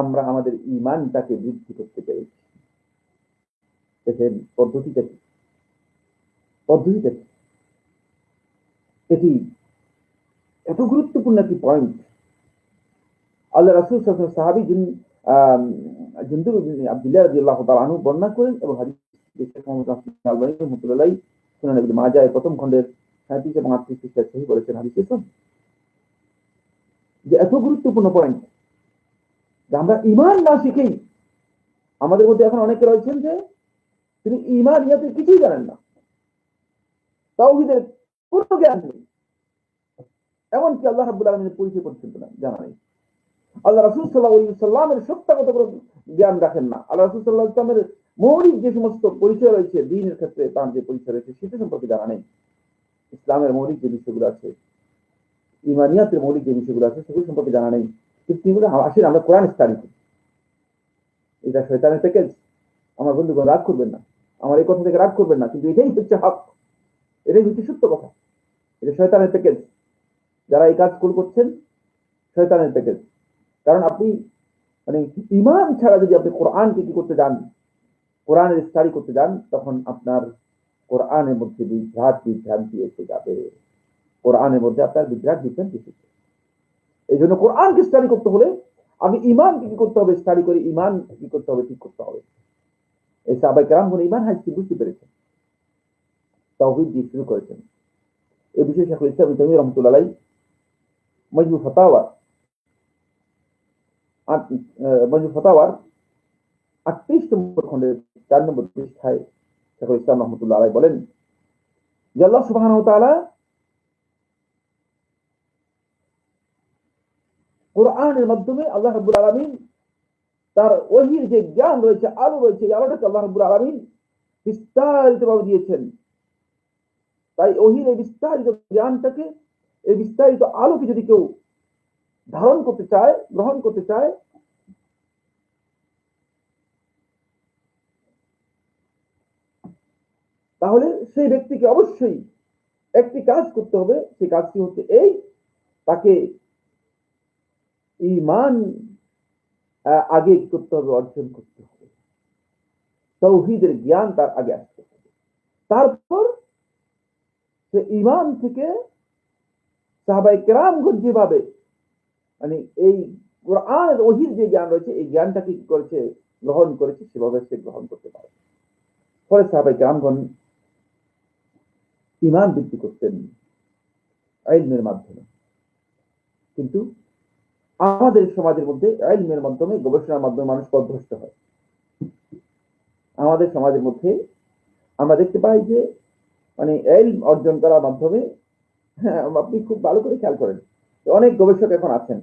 আমরা আমাদের ঈমানটাকে বৃদ্ধি করতে পেরেছি। দেখেন পদ্ধতিটা কি, এটি এত গুরুত্বপূর্ণ একটি পয়েন্ট। আল্লাহ রাসূল সাল্লাল্লাহু আলাইহি ওয়াসাল্লাম সাহাবী জুনদুব ইবনে আব্দুল্লাহ রাদিয়াল্লাহু তাআলা আনহু বর্ণনা করেন, এবং হাদিস শেখ মুহাম্মদ আল-আলবানী রাহমাতুল্লাহ সুনান ইবনে মাজাহ এর প্রথম খণ্ডের 37 এবং 38 পৃষ্ঠায় সহিহ বলেছেন হাদিসে, যে এত গুরুত্বপূর্ণ পয়েন্ট যে আমরা ঈমান না শিখেই, আমাদের মধ্যে এখন অনেকে রয়েছেন যে তিনি ঈমানিয়াতের কিছুই জানেন না, তাওহীদের কোনো জ্ঞান নেই, এমনকি আল্লাহ রাব্বুল আলামিনের পরিচয় পর্যন্ত না জানা নেই। আল্লাহ রাসূল সাল্লাল্লাহু আলাইহি ওয়াসাল্লামের সত্যাগত কোনো জ্ঞান রাখেন না। আল্লাহ রাসূল সাল্লাল্লাহু আলাইহি ওয়াসাল্লামের মৌলিক যে সমস্ত পরিচয় রয়েছে, দ্বীনের ক্ষেত্রে তার যে পরিচয় রয়েছে সেটা সম্পর্কে জানা নেই। ইসলামের মৌলিক যে বিষয়গুলো আছে, ঈমানিয়াতের মৌলিক যে বিষয়গুলো আছে সেগুলো সম্পর্কে জানা নেই। কিন্তু আসেন আমরা কোরআন স্টাডি করি, এটা শয়তানের প্যাকেজ। আমার বন্ধুগণ রাগ করবেন না, আমার এই কথা থেকে রাগ করবেন না, কিন্তু এটাই হচ্ছে হক, এটাই হচ্ছে সত্য কথা। এটা শয়তানের প্যাকেজ, যারা এই কাজ করছেন শয়তানের প্যাকেজ। কারণ আপনি মানে ঈমান ছাড়া যদি আপনি কোরআনকে কি করতে যান, কোরআনের স্টাডি করতে যান, তখন আপনার কোরআনের মধ্যে বিভ্রান্তি এসে যাবে, কোরআনের মধ্যে আপনার বিভ্রান্তি এসেছে। এই জন্য কোরআনকে স্টাডি করতে হলে আমি ঈমানকে কি করতে হবে, স্টাডি করে ঈমান কি করতে হবে, ঠিক করতে হবে। এই সাহাবায়ে কেরামগণ ঈমান হাদিসটি বুঝতে পেরেছেন, তাওহীদ দিয়ে শুরু করেছেন। এই বিষয়ে শেখুল ইসলাম ইবনে তাইমিয়া রাহমাতুল্লাহ আলাইহি মাজমু ফাতাওয়ার 38 নম্বর খণ্ডের 4 নম্বর পৃষ্ঠায় শেখুল ইসলাম রাহমাতুল্লাহ আলাইহি বলেন যে আল্লাহ সুবহানাহু ওয়া তাআলা কোরআনের মাধ্যমে আল্লাহ রাব্বুল আলামিন তার ওহীর যে জ্ঞান রয়েছে, আলো রয়েছে, এই আলোটাকে আল্লাহ রাব্বুল আলামিন বিস্তারিতভাবে দিয়েছেন। তাই ওহীর এই বিস্তারিত জ্ঞানটাকে, এই বিস্তারিত আলোকে যদি কেউ ধারণ করতে চায়, গ্রহণ করতে চায়, তাহলে সেই ব্যক্তিকে অবশ্যই একটি কাজ করতে হবে। সেই কাজটি হচ্ছে এই, তাকে ঈমান আগে কি করতে হবে, অর্জন করতে হবে। তাওহীদের জ্ঞান তার আগে আসতে হবে, তারপর সে ঈমান থেকে সাহাবায়ে কেরামগণ যেভাবে মানে এই কোরআনের ওহীর যে জ্ঞান রয়েছে, এই জ্ঞানটাকে কি করেছে, গ্রহণ করেছে, সেভাবে সে গ্রহণ করতে পারে। ফলে সাহাবায়ে কেরামগণ ঈমান বৃদ্ধি করতেন ইলমের মাধ্যমে। কিন্তু আমাদের সমাজের মধ্যে ইলমের মাধ্যমে, গবেষণার মাধ্যমে মানুষ পথভ্রষ্ট হয়। আমাদের সমাজের মধ্যে আমরা দেখতে পাই যে মানে ইলম অর্জন করার মাধ্যমে, হ্যাঁ, আপনি খুব ভালো করে খেয়াল করেন, অনেক গবেষক এখন আছেন,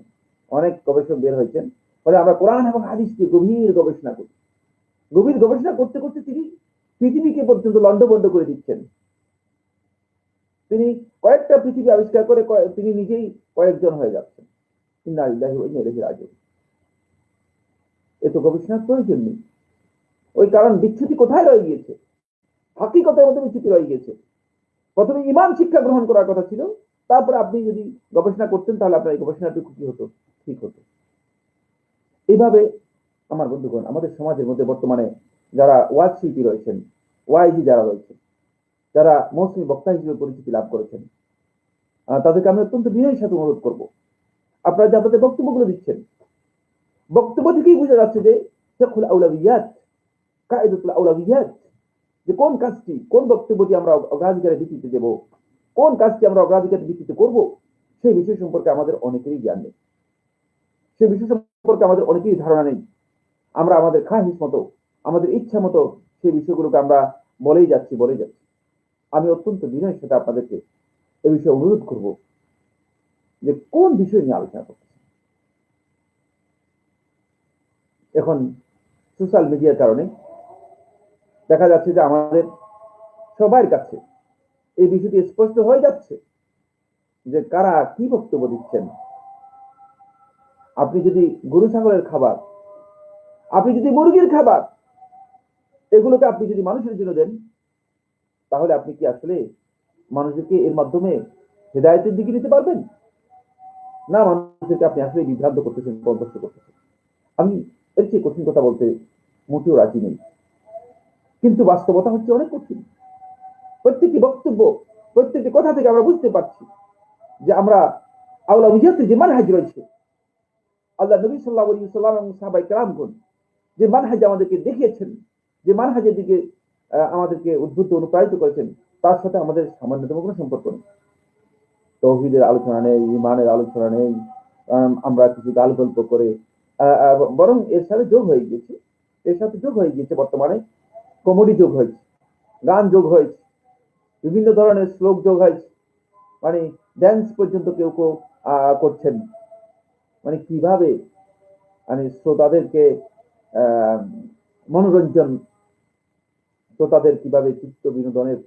অনেক গবেষক বের হয়েছেন, ফলে আমরা কোরআন এবং হাদিস নিয়ে গভীর গবেষণা করি। গভীর গবেষণা করতে করতে তিনি পৃথিবীকে পর্যন্ত লন্ডভন্ড করে দিচ্ছেন। তিনি কয়েকটা পৃথিবী আবিষ্কার করে তিনি নিজেই কয়েকজন হয়ে যাচ্ছেন। ইন্না লিল্লাহি ওয়া ইন্না ইলাইহি রাজিউন। এত গবেষণার প্রয়োজন নেই। ওই কারণ বিচ্যুতি কোথায় রয়ে গিয়েছে? হাকিকতের মধ্যে বিচ্যুতি রয়ে গিয়েছে। প্রথমে ইমান শিক্ষা গ্রহণ করার কথা ছিল, তারপরে আপনি যদি গবেষণা করতেন তাহলে আপনার এই গবেষণাটুকু কি হতো, ঠিক হতো। এইভাবে আমার বন্ধুগণ, আমাদের সমাজের মধ্যে বর্তমানে যারা ওয়াজ শিল্পী রয়েছেন, ওয়াইজি যারা রয়েছেন, যারা মৌসুমী বক্তা হিসেবে পরিচিতি লাভ করেছেন, তাদেরকে আমি অত্যন্ত বিনয়ের সাথে অনুরোধ করব, আপনারা যে আপনাদের বক্তব্যগুলো দিচ্ছেন, বক্তব্য থেকেই বোঝা যাচ্ছে যে ফিকহুল আউলাবিয়াত, কায়েদাতুল আউলাবিয়াত, যে কোন কাজটি, কোন বক্তব্যটি আমরা অগ্রাধিকারের ভিত্তিতে দেব, কোন কাজটি আমরা অগ্রাধিকারের ভিত্তিতে করব, সেই বিষয় সম্পর্কে আমাদের অনেকেরই জ্ঞান নেই, সেই বিষয় সম্পর্কে আমাদের অনেকেরই ধারণা নেই। আমরা আমাদের খাহিস মতো, আমাদের ইচ্ছা মতো সেই বিষয়গুলোকে আমরা বলেই যাচ্ছি। আমি অত্যন্ত বিনয়ের সাথে আপনাদেরকে এ বিষয়ে অনুরোধ করব যে কোন বিষয় নিয়ে আলোচনা করতে। এখন সোশ্যাল মিডিয়ার কারণে দেখা যাচ্ছে যে আমাদের সবার কাছে এই বিষয়টি স্পষ্ট হয়ে যাচ্ছে যে কারা কি বক্তব্য দিচ্ছেন। আপনি যদি গরু ছাগলের খাবার, আপনি যদি মুরগির খাবার, এগুলোকে আপনি যদি মানুষের জন্য দেন, তাহলে আপনি কি আসলে মানুষদেরকে এর মাধ্যমে হেদায়েতের দিকে নিতে পারবেন? না, মানুষদেরকে আপনি আসলে বিভ্রান্ত করতেছেন, পথভ্রষ্ট করতেছেন। আমি এর চেয়ে কঠিন কথা বলতে মোটেও রাজি নেই, কিন্তু বাস্তবতা হচ্ছে অনেক কঠিন। প্রত্যেকটি বক্তব্য, প্রত্যেকটি কথা থেকে আমরা বুঝতে পারছি যে আমরা আউলাউলিয়াতের যে মানহাজ রয়েছে, আল্লাহ নবী সাল্লাল্লাহু আলাইহি ওয়াসাল্লাম এবং সাহাবায়ে কেরামগণ যে মানহাজ আমাদেরকে দেখিয়েছেন, যে মানহাজের দিকে আমাদেরকে উদ্বুদ্ধ অনুপ্রাণিত করেছেন, তার সাথে আমাদের সামান্যতম কোনো সম্পর্ক নেই। তৌহিদের আলোচনা নেই, ইমানের আলোচনা নেই, আমরা কিছু গাল গল্প করে, বরং এর সাথে যোগ হয়ে গিয়েছে, বর্তমানে কমেডি যোগ হয়েছে, গান যোগ হয়েছে, বিভিন্ন ধরনের শ্লোক যোগ হয়েছে, মানে ড্যান্স পর্যন্ত কেউ কেউ করছেন। মানে কিভাবে মানে শ্রোতাদেরকে মনোরঞ্জন, শ্রোতাদের কিভাবে চিত্ত বিনোদনের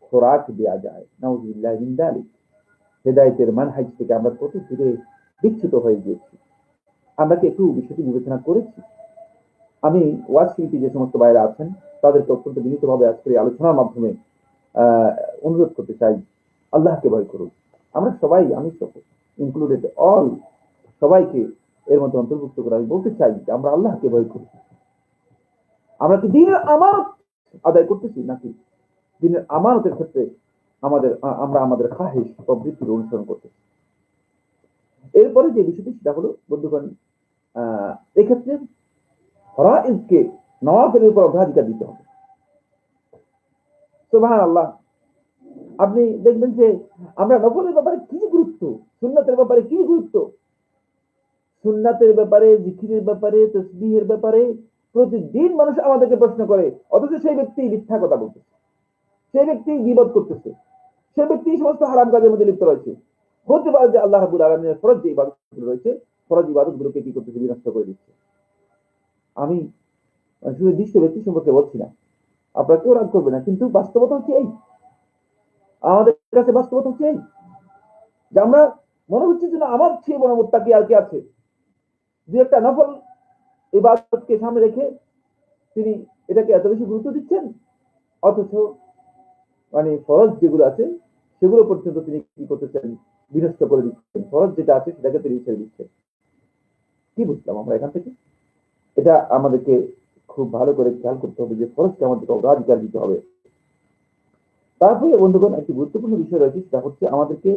খোরাক দেওয়া যায়। নাউযুবিল্লাহি মিন যালিক। হেদায়েতের মানহাজ থেকে আমরা কত দূরে বিচ্যুত হয়ে গিয়েছি, আমরা কি একটু বিষয়টি বিবেচনা করেছি? আমি ওয়াজ শিল্পী যে সমস্ত বাইরে আছেন, তাদেরকে অত্যন্ত বিনীতভাবে আজকের এই আলোচনার মাধ্যমে অনুরোধ করতে চাই, আল্লাহকে ভয় করুন। আমরা সবাই, আমি ইনক্লুডেড অল, সবাইকে এর মধ্যে অন্তর্ভুক্ত করে আমি বলতে চাই যে আমরা আল্লাহকে ভয় করি। আমরা কি দিনের আমানত আদায় করতেছি, নাকি দিনের আমানতের ক্ষেত্রে আমরা আমাদের খাহিস প্রবৃত্তির অনুসরণ করতেছি? এরপরে যে বিষয়টি সেটা হলো বন্ধুগণ, এক্ষেত্রে ফরাইজকে নওয়াফিলের উপর অগ্রাধিকার দিতে হবে। সুবহানাল্লাহ। আপনি দেখবেন যে আমরা নফলের ব্যাপারে কি গুরুত্ব, সুন্নাতের ব্যাপারে কি গুরুত্ব, সুন্নাতের ব্যাপারে, জিকিরের ব্যাপারে, তাসবিহের ব্যাপারে প্রতিদিন মানুষ আমাদেরকে প্রশ্ন করে, অথচ সেই ব্যক্তি মিথ্যা কথা বলতেছে, সেই ব্যক্তি গীবত করতেছে, সেই ব্যক্তি সমস্ত হারাম কাজের মধ্যে লিপ্ত রয়েছে। হতে পারে যে আল্লাহ রাব্বুল আলামিনের ফরজ যে ইবাদতগুলো রয়েছে, ফরজ ইবাদতগুলোকে কি করতেছে, বিনষ্ট করে দিচ্ছে। আমি শুধু দৃশ্য ব্যক্তি সম্পর্কে বলছি না, আপনারা কেউ রাগ করবে না, কিন্তু বাস্তবতা হচ্ছে এই, আমাদের কাছে বাস্তবতা হচ্ছে এই যে আমরা মনে হচ্ছে যে না, আমার চেয়ে বড় মুত্তাকি আর কি আছে। যে একটা নফল ইবাদতকে সামনে রেখে তিনি এটাকে এত বেশি গুরুত্ব দিচ্ছেন, অথচ মানে ফরজ যেগুলো আছে সেগুলো পর্যন্ত তিনি কি করতেছেন, বিনষ্ট করে দিচ্ছেন। ফরজ যেটা আছে সেটাকে তিনি ছেড়ে দিচ্ছেন। কি বুঝলাম আমরা এখান থেকে? এটা আমাদেরকে খুব ভালো করে খেয়াল করতে হবে যে ফরজকে আমাদেরকে অগ্রাধিকার দিতে হবে। তারপরে বন্ধুগণ, একটি গুরুত্বপূর্ণ বিষয় রয়েছে, সেটা হচ্ছে আমাদেরকে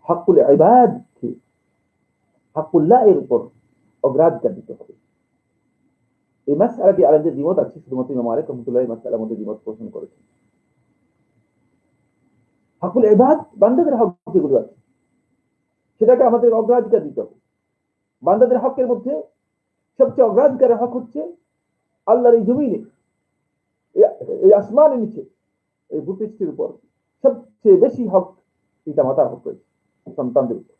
হাক্কুল ইবাদকে, হাক্কুল্লাহ এর উপর অগ্রাধিকার দিতে হবে। এই মাসআলাটি আলাদা দ্বিমত আছে, শুধুমাত্র ইমাম মালিক রাহমাতুল্লাহি আলাইহি মাসআলার মধ্যে দ্বিমত পোষণ করেছেন। হাক্কুল ইবাদ, বান্দাদের হক যেগুলো আছে সেটাকে আমাদের অগ্রাধিকার দিতে হবে। বান্দাদের হকের মধ্যে সবচেয়ে অগ্রাধিকারের হক হচ্ছে আল্লাহর এই জমিনে এই আসমানের নিচে, এই ভূপৃষ্ঠের উপর সবচেয়ে বেশি হক পিতা মাতার হক রয়েছে সন্তানদের উপর।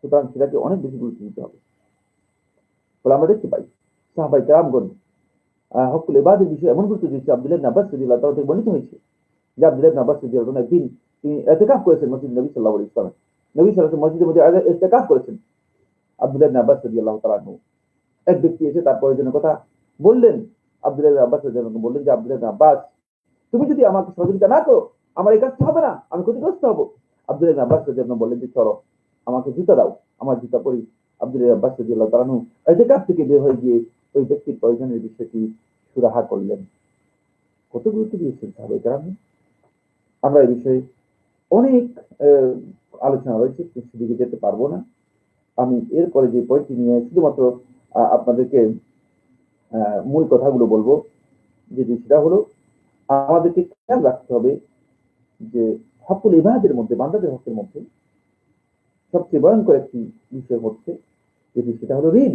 সুতরাং সেটাকে অনেক বেশি গুরুত্ব দিতে হবে। বলে আমরা দেখতে পাই সাহাবায়ে কেরামগণ হকুল ইবাদের বিষয়ে এমন গুরুত্ব দিয়েছে। আব্দুল্লাহ ইবনে আব্বাস রাদিয়াল্লাহু তাআলা থেকে বর্ণিত হয়েছে যে আব্দুল্লাহ ইবনে আব্বাস রাদিয়াল্লাহু তাআলা একদিন তিনি ইতিকাফ করেছেন মসজিদ নবী সাল্লাল্লাহু আলাইহি ওয়াসাল্লাম। নবী সাল্লাল্লাহু আলাইহি ওয়াসাল্লাম মসজিদের মধ্যে ইতিকাফ করেছেন। আব্দুল্লাহ ইবনে আব্বাস রাদিয়াল্লাহু তাআলা এক ব্যক্তি এসে তার প্রয়োজনের কথা বললেন। আব্দুল্লাহ ইবনে আব্বাস রাদিয়াল্লাহু তাআলা বললেন যে আব্দুল্লাহ ইবনে আব্বাস, তুমি যদি আমাকে সহযোগিতা না করো আমার এই কাজটা হবে না, আমি ক্ষতিগ্রস্ত হব। আব্দুল্লাহ ইবনে আব্বাস রাদিয়াল্লাহু তাআলা বললেন যে চলো আমাকে জুতা দাও, আমার জুতা পরি। আব্দুল্লাহ ইবনে আব্বাস রাদিয়াল্লাহু তাআলা ইতিকাফ থেকে বের হয়ে গিয়ে ওই ব্যক্তির প্রয়োজনের বিষয়টি সুরাহা করলেন। কত গুরুত্ব দিয়েছেন সাহাবায়ে কেরাম। আমরা এই বিষয়ে অনেক আলোচনা রয়েছে, সেদিকে যেতে পারবো না। আমি এরপরে যে পয়েন্টটি নিয়ে শুধুমাত্র আপনাদেরকে মূল কথাগুলো বলবো, যে সেটা হলো আমাদেরকে খেয়াল রাখতে হবে যে হকুল ইবাদের মধ্যে, বান্দাদের হকের মধ্যে সবচেয়ে ভয়ঙ্কর একটি বিষয় হচ্ছে যেটি, সেটা হলো ঋণ।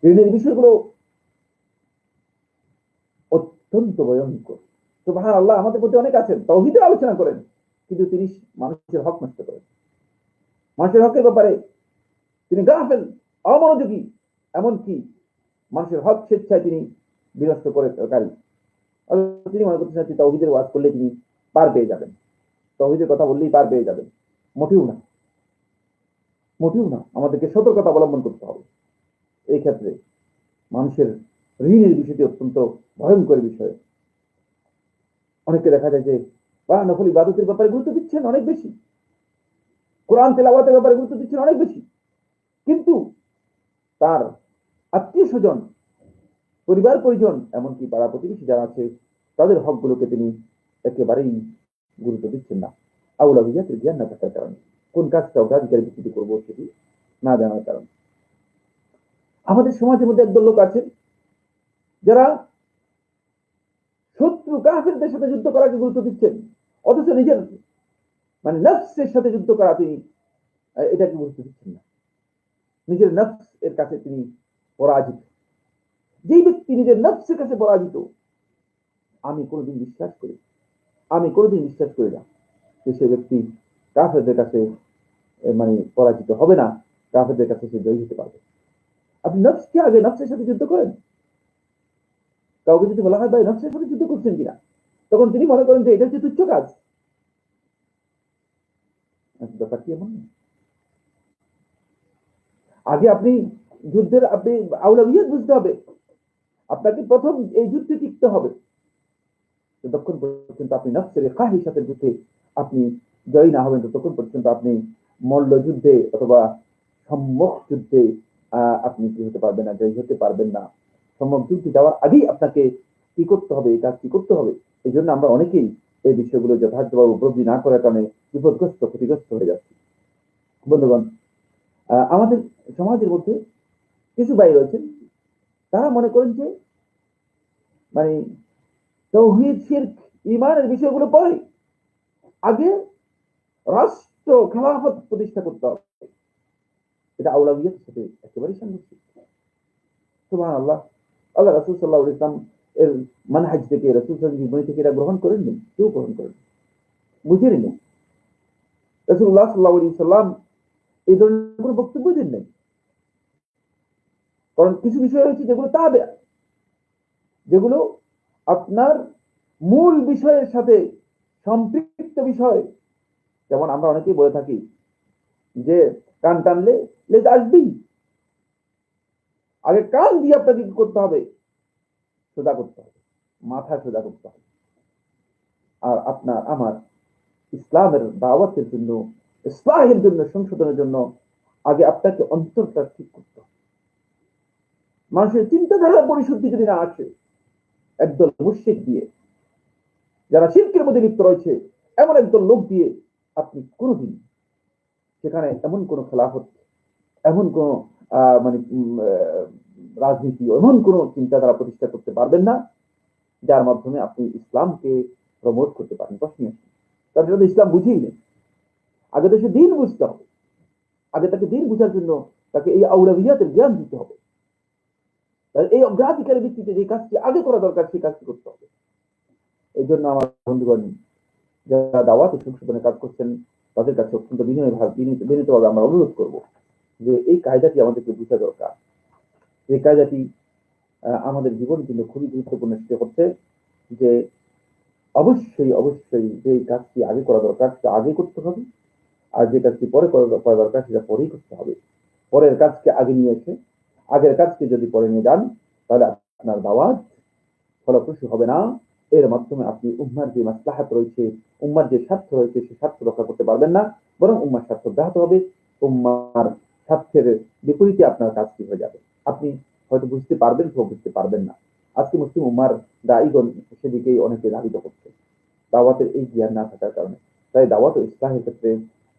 ঋণের বিষয়গুলো অত্যন্ত ভয়ঙ্কর। সুবহানাল্লাহ, আমাদের মধ্যে অনেক আছেন তাওহীদের আলোচনা করেন, কিন্তু তিনি মানুষের হক নষ্ট করেন। মানুষের হকের ব্যাপারে তিনি গাফেল, অমনোযোগী, এমনকি মানুষের হক স্বেচ্ছায় তিনি বিনষ্ট করে কারি। তিনি মনে করতেছেন যে তাওহীদের ওয়াজ করলে তিনি পার পেয়ে যাবেন, তাওহীদের কথা বললেই পার পেয়ে যাবেন। মোটেও না, মোটেও না। আমাদেরকে সতর্কতা অবলম্বন করতে হবে এই ক্ষেত্রে। মানুষের ঋণের বিষয়টি অত্যন্ত ভয়ঙ্কর বিষয়। অনেকে দেখা যায় যে নফল ইবাদতের ব্যাপারে গুরুত্ব দিচ্ছেন অনেক বেশি, কোরআন তেলাওয়াতের ব্যাপারে গুরুত্ব দিচ্ছেন অনেক বেশি, কিন্তু তার আত্মীয় স্বজন, পরিবার পরিজন, এমনকি পাড়া প্রতিবেশী যারা আছে তাদের হকগুলোকে তিনি একেবারেই গুরুত্ব দিচ্ছেন না। আউলাহিয়াতের জ্ঞান না থাকার কারণে, কোন কাজটা অগ্রাধিকারের ভিত্তিতে করবো সেটি না জানার কারণে। আমাদের সমাজের মধ্যে একদল লোক আছে যারা শত্রু কাফেরদের সাথে যুদ্ধ করাকে গুরুত্ব দিচ্ছেন, অথচ নিজের মানে নফসের সাথে যুদ্ধ করা তিনি এটাকে গুরুত্ব দিচ্ছেন না। নিজের নফস এর কাছে তিনি পরাজিত। যেই ব্যক্তি নিজের নফসের কাছে পরাজিত, আমি কোনোদিন বিশ্বাস করি না যে সে ব্যক্তি কাফেরদের কাছে মানে পরাজিত হবে না, কাফেরদের কাছে সে জয়ী হতে পারবে। আপনি নফসকে আগে নফসের সাথে যুদ্ধ করেন। কাউকে যদি বলা হয় ভাই নফসের সাথে যুদ্ধ করছেন কিনা, তখন তিনি মনে করেন যে এটা হচ্ছে তুচ্ছ কাজ। ব্যাপারটি এমন না। আগে আপনি যুদ্ধের আউলাহিয়াত বুঝতে হবে। আপনাকে প্রথম এই যুদ্ধে টিকতে হবে। যতক্ষণ পর্যন্ত আপনি নফসের খাহির সাথে যুদ্ধে আপনি জয়ী না হবেন, ততক্ষণ পর্যন্ত আপনি মল্ল যুদ্ধে অথবা সম্মুখ যুদ্ধে আপনি কি হতে পারবেন না, জয়ী হতে পারবেন না। সম্মুখ যুদ্ধে যাওয়ার আগেই আপনাকে কি করতে হবে, এই কাজ কি করতে হবে। এই জন্য আমরা অনেকেই এই বিষয়গুলো যথার্থভাবে উপলব্ধি না করার কারণে বিপদগ্রস্ত, ক্ষতিগ্রস্ত হয়ে যাচ্ছি। বন্ধুগণ, আমাদের সমাজের মধ্যে কিছু ভাই রয়েছেন, তারা মনে করেন যে মানে তাওহীদ, শিরক, ঈমানের বিষয়গুলো পরে, আগে রাষ্ট্র খেলাফত প্রতিষ্ঠা করতে হবে। এটা আউলাহিয়াতের সাথে একেবারেই সাংঘর্ষিক। সুবহানাল্লাহ, আল্লাহ রাসূল সাল্লাল্লাহু আলাইহি ওয়াসাল্লাম এর মানহাজ থেকে, রাসূল সাল্লাল্লাহু আলাইহি ওয়াসাল্লাম থেকে এটা গ্রহণ করেননি, কেউ গ্রহণ করেন, বুঝেননি। রাসূলুল্লাহ সাল্লাল্লাহু আলাইহি ওয়াসাল্লাম এই ধরনের কোনো বক্তব্য দেন নাই। কারণ কিছু বিষয় রয়েছে যেগুলো তাবে, যেগুলো আপনার মূল বিষয়ের সাথে সম্পৃক্ত বিষয়। যেমন আমরা অনেকেই বলে থাকি যে কান টানলে লেজ আসবেই। আগে কান দিয়ে আপনাকে কি করতে হবে, সোজা করতে হবে, মাথা সোজা করতে হবে। আর আপনার আমার ইসলামের দাওয়াতের জন্য, ইসলাহের জন্য, সংশোধনের জন্য আগে আপনাকে অন্তরটা ঠিক করতে হবে। মানুষের চিন্তাধারা পরিশুদ্ধি যদি না আসে, একদল মুশরিক দিয়ে, যারা শিরকের মধ্যে লিপ্ত রয়েছে, এমন একদল লোক দিয়ে আপনি কোনোদিন সেখানে এমন কোন খেলাফত, এমন কোন মানে রাজনীতি, এমন কোন চিন্তাধারা প্রতিষ্ঠা করতে পারবেন না যার মাধ্যমে আপনি ইসলামকে প্রমোট করতে পারেন। প্রশ্ন আসে, তার জন্য ইসলাম বুঝেই নেই। আগে তো সে দিন বুঝতে হবে। আগে তাকে দিন বুঝার জন্য তাকে এই আউলাহিয়াতের জ্ঞান দিতে হবে। এই অগ্রাধিকারের ভিত্তিতে যে কাজটি আগে করা দরকার, সেই কাজটি করতে হবে। এই জন্য আমার বন্ধুগণ যারা দাওয়াত ও সংশোধনে কাজ করছেন তাদের কাছে অত্যন্ত বিনীতভাবে আমরা অনুরোধ করব যে এই কায়দাটি আমাদেরকে বুঝা দরকার। এই কায়দাটি আমাদের জীবনের জন্য খুবই গুরুত্বপূর্ণ। সেটা হচ্ছে যে অবশ্যই যে কাজটি আগে করা দরকার সেটা আগে করতে হবে, আর যে কাজটি পরে করা দরকার সেটা পরেই করতে হবে। পরের কাজকে আগে নিয়ে এসে আগের কাজকে যদি পরে নিয়ে যান তাহলে আপনার দাওয়াত ফলপ্রসূ হবে না। এর মাধ্যমে আপনি উম্মার যে মাসলাহাত রয়েছে, উম্মার যে স্বার্থ রয়েছে সে স্বার্থ রক্ষা করতে পারবেন না, বরং উম্মার স্বার্থ ব্যাহত হবে। উম্মার স্বার্থের বিপরীতে আপনার কাজটি হয়ে যাবে। আপনি হয়তো বুঝতে পারবেন অথবা বুঝতে পারবেন না। আজকে মুসলিম উম্মার দায়ীগণ সেদিকেই অনেকে ধাবিত করছে দাওয়াতের এই জ্ঞান না থাকার কারণে। তাই দাওয়াত ও ইসলাহের ক্ষেত্রে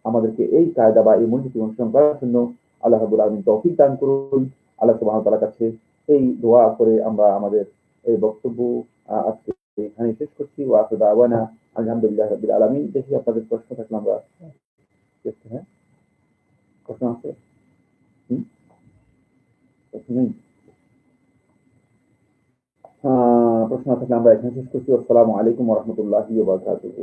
আমাদেরকে এই কায়দা বা এই মূলনীতি অনুসরণ করার জন্য আল্লাহ রাব্বুল আলামিন তৌফিক দান করুন। আল্লাহ সুবহানাহু ওয়া তাআলার কাছে এই দোয়া করে আমরা আমাদের এই বক্তব্য আজকে এখানে শেষ করছি। ওয়া আখিরু দাওয়ানা আলহামদুলিল্লাহি রাব্বিল আলামিন। দেখি আপনাদের প্রশ্ন থাকলে আমরা হ্যাঁ, প্রশ্ন আছে? হুম, প্রশ্ন নেই? প্রশ্ন থাকলে আমরা এখানে শেষ করছি। আসসালামু আলাইকুম ওয়া রাহমাতুল্লাহি ওয়া বারাকাতুহু।